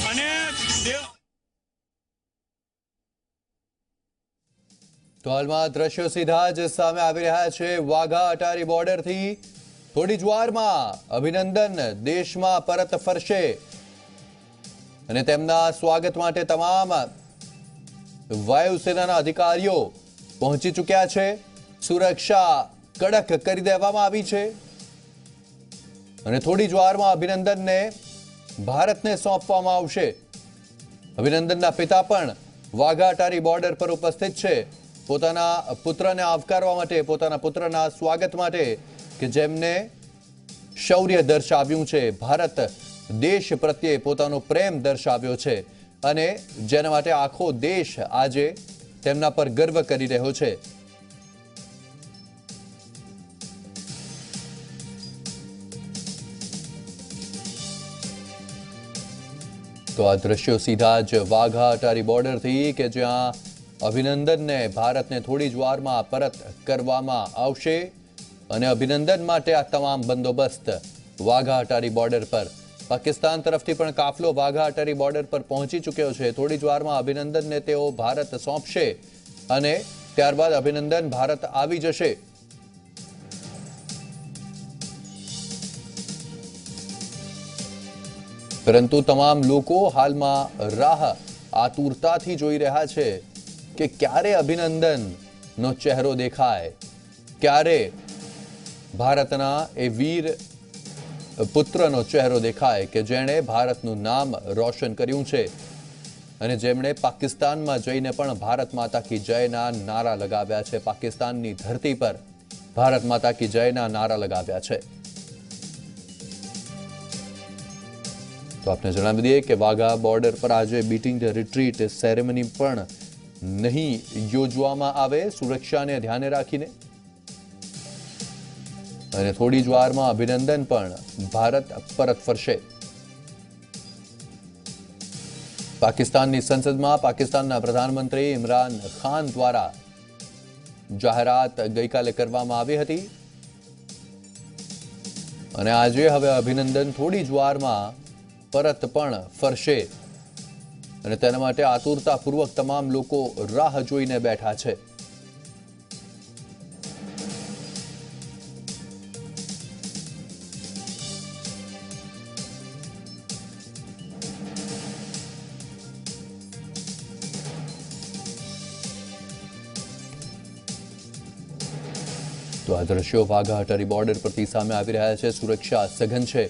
અને તો હાલમાં દ્રશ્યો સીધા જ સામે આવી રહ્યા છે વાઘા અટારી બોર્ડરથી। થોડી જ વારમાં અભિનંદન દેશમાં પરત ફરશે અને તેમના સ્વાગત માટે તમામ વાયુસેનાના અધિકારીઓ પહોંચી ચૂક્યા છે. સુરક્ષા કડક કરી દેવામાં આવી છે અને થોડી જ વારમાં અભિનંદનને ભારતને સોંપવામાં આવશે. અભિનંદનના પિતા પણ વાઘા અટારી બોર્ડર પર ઉપસ્થિત છે પોતાના પુત્રને આવકારવા માટે, પોતાના પુત્રના સ્વાગત માટે કે જેમને શૌર્ય દર્શાવ્યું છે, ભારત દેશ પ્રત્યે પોતાનો પ્રેમ દર્શાવ્યો છે અને જેના માટે આખો દેશ આજે તેમના પર ગર્વ કરી રહ્યો છે. તો આ દ્રશ્યો સીધા જ વાઘા અટારી બોર્ડરથી કે જ્યાં અભિનંદનને ભારતને થોડી જ વારમાં પરત કરવામાં આવશે અને અભિનંદન માટે આ તમામ બંદોબસ્ત વાઘા અટારી બોર્ડર પર. પાકિસ્તાન તરફથી પણ કાફલો વાઘા અટારી બોર્ડર પર પહોંચી ચૂક્યો છે. થોડી જ વારમાં અભિનંદનને તેઓ ભારત સોંપશે અને ત્યારબાદ અભિનંદન ભારત આવી જશે. પરંતુ તમામ લોકો હાલમાં રાહ આતુરતાથી જોઈ રહ્યા છે કે ક્યારે અભિનંદનનો ચહેરો દેખાય, ક્યારે ભારતના એ વીર પુત્રનો ચહેરો દેખાય કે જેણે ભારતનું નામ રોશન કર્યું છે અને જેમણે પાકિસ્તાનમાં જઈને પણ ભારત માતા કી જયના નારા લગાવ્યા છે. પાકિસ્તાનની ધરતી પર ભારત માતા કી જયના નારા લગાવ્યા છે. તો આપને જણાવી દઈએ કે વાઘા બોર્ડર પર આજે બીટિંગ ધ રિટ્રીટ સેરેમની પણ નહીં યોજવામાં આવે સુરક્ષાને ધ્યાને રાખીને. અને થોડી જ વારમાં અભિનંદન પણ ભારત પરત ફરશે. પાકિસ્તાનની સંસદમાં પાકિસ્તાનના પ્રધાનમંત્રી ઇમરાન ખાન દ્વારા જાહેરાત ગઈકાલે કરવામાં આવી હતી અને આજે હવે અભિનંદન થોડી જ વારમાં પરત પણ ફરશે અને તેના માટે આતુરતાપૂર્વક તમામ લોકો રાહ જોઈને બેઠા છે. તો આ દ્રશ્યો વાઘા અટારી બોર્ડર પરથી સામે આવી રહ્યા છે. સુરક્ષા સઘન છે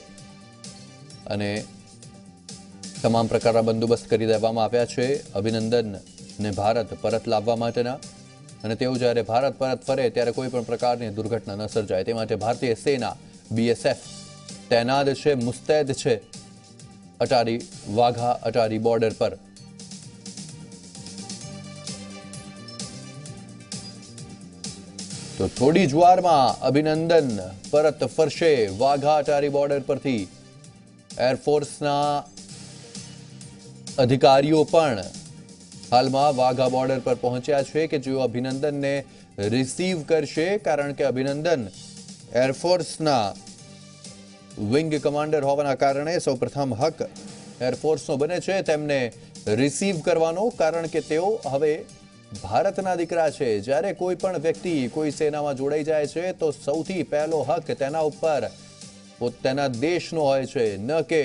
અને તમામ પ્રકારના બંદોબસ્ત કરી દેવામાં આવ્યા છે અભિનંદનને ભારત પરત લાવવા માટેના. અને તેઓ જ્યારે ભારત પરત ફરે ત્યારે કોઈ પણ પ્રકારની દુર્ઘટના ન સર્જાય તે માટે ભારતીય સેના BSF તૈનાત છે, મુસ્તૈદ છે વાઘા અટારી બોર્ડર પર. તો થોડી જ વારમાં અભિનંદન પરત ફરશે વાઘા અટારી બોર્ડર પરથી. એરફોર્સના અધિકારીઓ પણ હાલમાં વાઘા બોર્ડર પર પહોંચ્યા છે કે જેઓ અભિનંદનને રિસીવ કરશે કારણ કે અભિનંદન એરફોર્સના વિંગ કમાન્ડર હોવાના કારણે સૌપ્રથમ હક એરફોર્સનો બને છે તેમને રિસીવ કરવાનો, કારણ કે તેઓ હવે ભારતના દીકરા છે. જ્યારે કોઈ પણ વ્યક્તિ કોઈ સેનામાં જોડાઈ જાય છે તો સૌથી પહેલો હક તેના ઉપર તેના દેશનો હોય છે, ન કે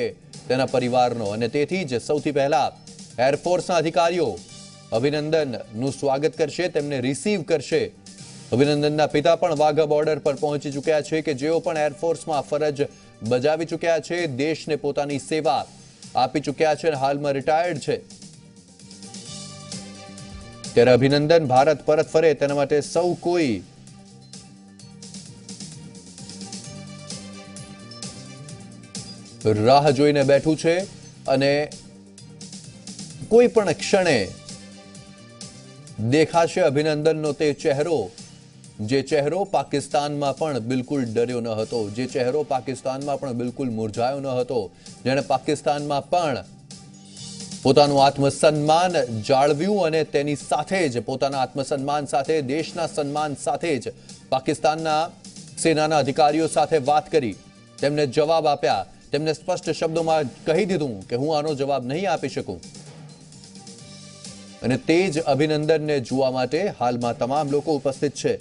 તેના પરિવારનો. અને તેથી જ સૌથી પહેલા એરફોર્સના અધિકારીઓ અભિનંદનનું સ્વાગત કરશે, તેમને રિસીવ કરશે. અભિનંદનના પિતા પણ વાઘા બોર્ડર પર પહોંચી ચૂક્યા છે કે જેઓ પણ એરફોર્સમાં ફરજ બજાવી ચૂક્યા છે, દેશને પોતાની સેવા આપી ચૂક્યા છે અને હાલમાં રિટાયર્ડ છે. ત્યારે અભિનંદન ભારત પરત ફરે તેના માટે સૌ કોઈ રાહ જોઈને બેઠું છે અને કોઈ પણ ક્ષણે દેખાશે અભિનંદનનો તે ચહેરો, જે ચહેરો પાકિસ્તાનમાં પણ બિલકુલ ડર્યો ન હતો, જે ચહેરો પાકિસ્તાનમાં પણ બિલકુલ મુરઝાયો ન હતો, જેણે પાકિસ્તાનમાં પણ પોતાનું આત્મસન્માન જાળવ્યું અને તેની સાથે જ પોતાના આત્મસન્માન સાથે દેશના સન્માન સાથે જ પાકિસ્તાનના સેનાના અધિકારીઓ સાથે વાત કરી, તેમને જવાબ આપ્યા, તેમને સ્પષ્ટ શબ્દોમાં કહી દીધું કે હું આનો જવાબ નહીં આપી શકું. અને તે જ અભિનંદનને જોવા માટે હાલમાં તમામ લોકો ઉપસ્થિત છે.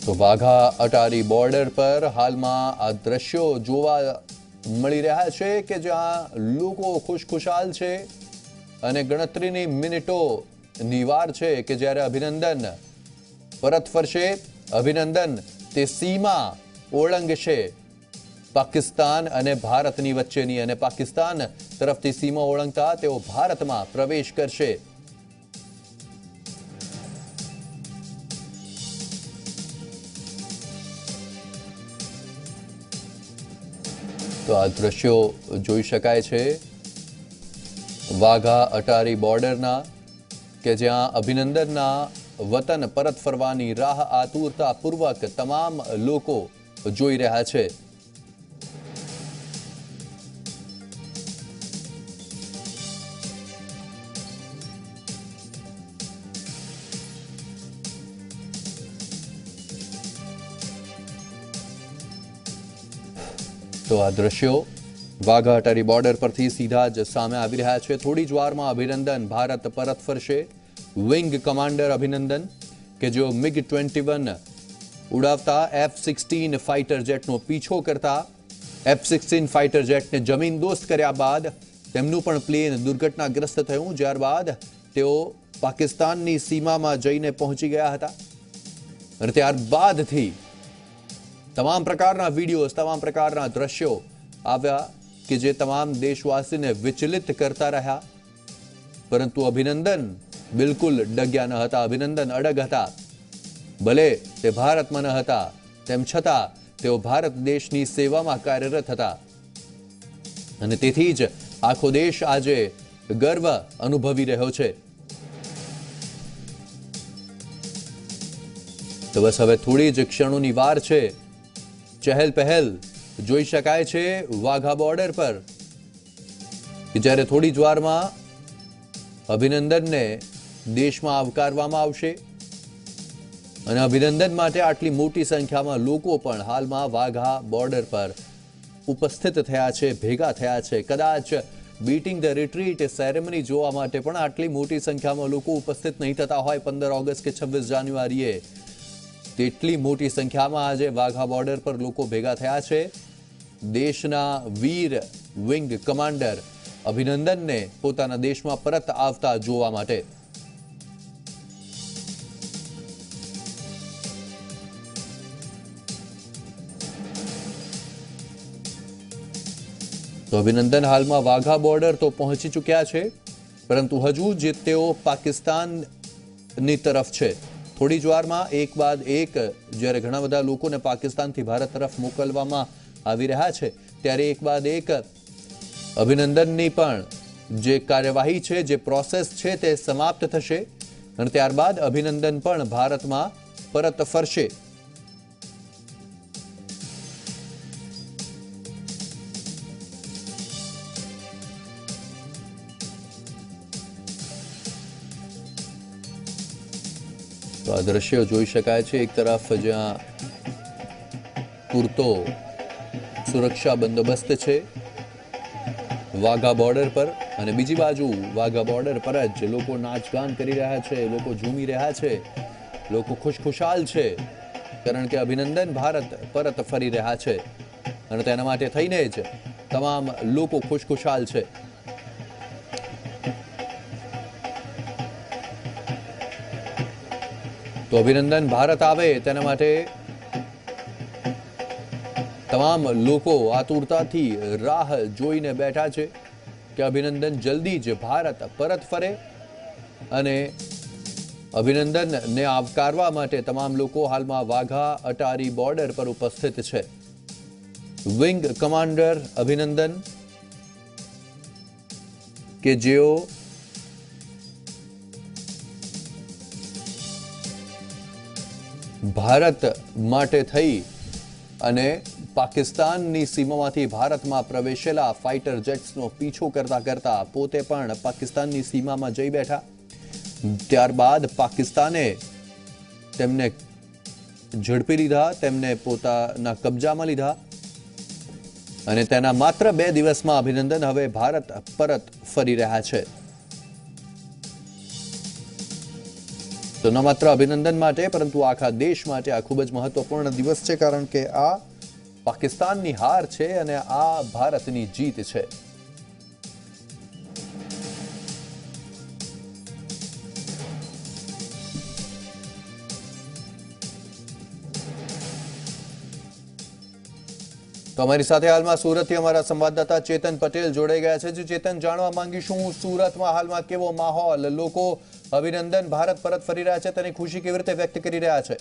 તો વાઘા અટારી બોર્ડર પર હાલમાં આ દ્રશ્યો જોવા મળી રહ્યા છે કે જ્યાં લોકો ખુશખુશાલ છે અને ગણતરીની મિનિટોની વાર છે કે જ્યારે અભિનંદન પરત ફરશે. અભિનંદન તે સીમા ઓળંગશે પાકિસ્તાન અને ભારતની વચ્ચેની, અને પાકિસ્તાન તરફથી સીમા ઓળંગતા તેઓ ભારતમાં પ્રવેશ કરશે. તો આ દ્રશ્યો જોઈ શકાય છે વાઘા અટારી બોર્ડરના કે જ્યાં અભિનંદનના વતન પરત ફરવાની રાહ આતુરતાપૂર્વક તમામ લોકો જોઈ રહ્યા છે. તો આ દ્રશ્યો વાઘા અટારી બોર્ડર પરથી સીધા જ સામે આવી રહ્યા છે. થોડી જ વારમાં અભિનંદન ભારત પરત ફરશે. વિંગ કમાન્ડર અભિનંદન કે જેઓ MiG-21 ઉડાવતા F-16 ફાઇટર જેટનો પીછો કરતા F-16 ફાઇટર જેટને જમીનદોસ્ત કર્યા બાદ તેમનું પણ પ્લેન દુર્ઘટનાગ્રસ્ત થયું, ત્યારબાદ તેઓ પાકિસ્તાનની સીમામાં જઈને પહોંચી ગયા હતા. અને ત્યારબાદથી તમામ પ્રકારના વિડીયોઝ, તમામ પ્રકારના દ્રશ્યો આવ્યા કે જે તમામ દેશવાસીને વિચલિત કરતા રહ્યા. પરંતુ અભિનંદન બિલકુલ ડગ્યા ન હતા. અભિનંદન અડગ હતા. ભલે તે ભારતમાં ન હતા, તેમ છતાં તેઓ ભારત દેશની સેવામાં કાર્યરત હતા. અને તેથી જ આખો દેશ આજે ગર્વ અનુભવી રહ્યો છે. તો બસ હવે થોડી જ ક્ષણોની વાર છે. ચહેલ પહેલ જોઈ શકાય છે વાઘા બોર્ડર પર કે જ્યારે થોડી જ વારમાં અભિનંદનને દેશમાં આવકારવામાં આવશે. અને અભિનંદન માટે આટલી મોટી સંખ્યામાં લોકો પણ હાલમાં વાઘા બોર્ડર પર ઉપસ્થિત થયા છે, ભેગા થયા છે. કદાચ બીટિંગ ધ રિટ્રીટ સેરેમની જોવા માટે પણ આટલી મોટી સંખ્યામાં લોકો ઉપસ્થિત નહીં થતા હોય 15 ઓગસ્ટ કે 26 જાન્યુઆરીએ. તેટલી મોટી સંખ્યામાં આજે વાઘા બોર્ડર પર લોકો ભેગા થયા છે દેશના વીર વિંગ કમાન્ડર અભિનંદનને પોતાના દેશમાં પરત આવતા જોવા માટે. તો અભિનંદન હાલમાં વાઘા બોર્ડર તો પહોંચી ચૂક્યા છે, પરંતુ હજુ જે તેઓ પાકિસ્તાનની તરફ છે. થોડી જ વારમાં એક બાદ એક જ્યારે ઘણા બધા લોકોને પાકિસ્તાનથી ભારત તરફ મોકલવામાં આવી રહ્યા છે, ત્યારે એક બાદ એક અભિનંદનની પણ જે કાર્યવાહી છે, જે પ્રોસેસ છે તે સમાપ્ત થશે અને ત્યારબાદ અભિનંદન પણ ભારતમાં પરત ફરશે. તો આ દ્રશ્યો જોઈ શકાય છે. એક તરફ જ્યાં પૂરતો સુરક્ષા બંદોબસ્ત છે વાઘા બોર્ડર પર, અને બીજી બાજુ વાઘા બોર્ડર પર જ લોકો નાચગાન કરી રહ્યા છે, લોકો ઝૂમી રહ્યા છે, લોકો ખુશખુશાલ છે, કારણ કે અભિનંદન ભારત પરત ફરી રહ્યા છે. અને તેના માટે થઈને જ તમામ લોકો ખુશખુશાલ છે. તો અભિનંદન ભારત આવે તેના માટે તમામ લોકો આતુરતાથી રાહ જોઈને બેઠા છે કે અભિનંદન જલ્દી જ ભારત પરત ફરે. અને અભિનંદનને આવકારવા માટે તમામ લોકો હાલમાં વાઘા અટારી બોર્ડર પર ઉપસ્થિત છે. વિંગ કમાન્ડર અભિનંદન કે જેઓ ભારત માટે થઈ અને પાકિસ્તાનની સીમામાંથી ભારતમાં પ્રવેશેલા ફાઇટર જેટ્સનો પીછો કરતા કરતા પોતે પણ પાકિસ્તાનની સીમામાં જઈ બેઠા. ત્યારબાદ પાકિસ્તાને તેમને ઝડપી લીધા, તેમને પોતાના કબજામાં લીધા અને તેના માત્ર 2 દિવસમાં અભિનંદન હવે ભારત પરત ફરી રહ્યા છે. તો તો ન માત્ર અભિનંદન માટે પરંતુ આખા દેશ માટે આ ખૂબ જ મહત્વપૂર્ણ દિવસ છે, કારણ કે આ પાકિસ્તાનની હાર છે અને આ ભારતની જીત છે. તો અમારી સાથે હાલમાં સુરતથી અમારા સંવાદદાતા ચેતન પટેલ જોડાઈ ગયા છે. ચેતન, જાણવા માંગીશું સુરતમાં હાલમાં કેવો માહોલ, લોકો અભિનંદન ભારત પરત ફરી રહ્યા છે તેની ખુશી કેવી રીતે વ્યક્ત કરી રહ્યા છે?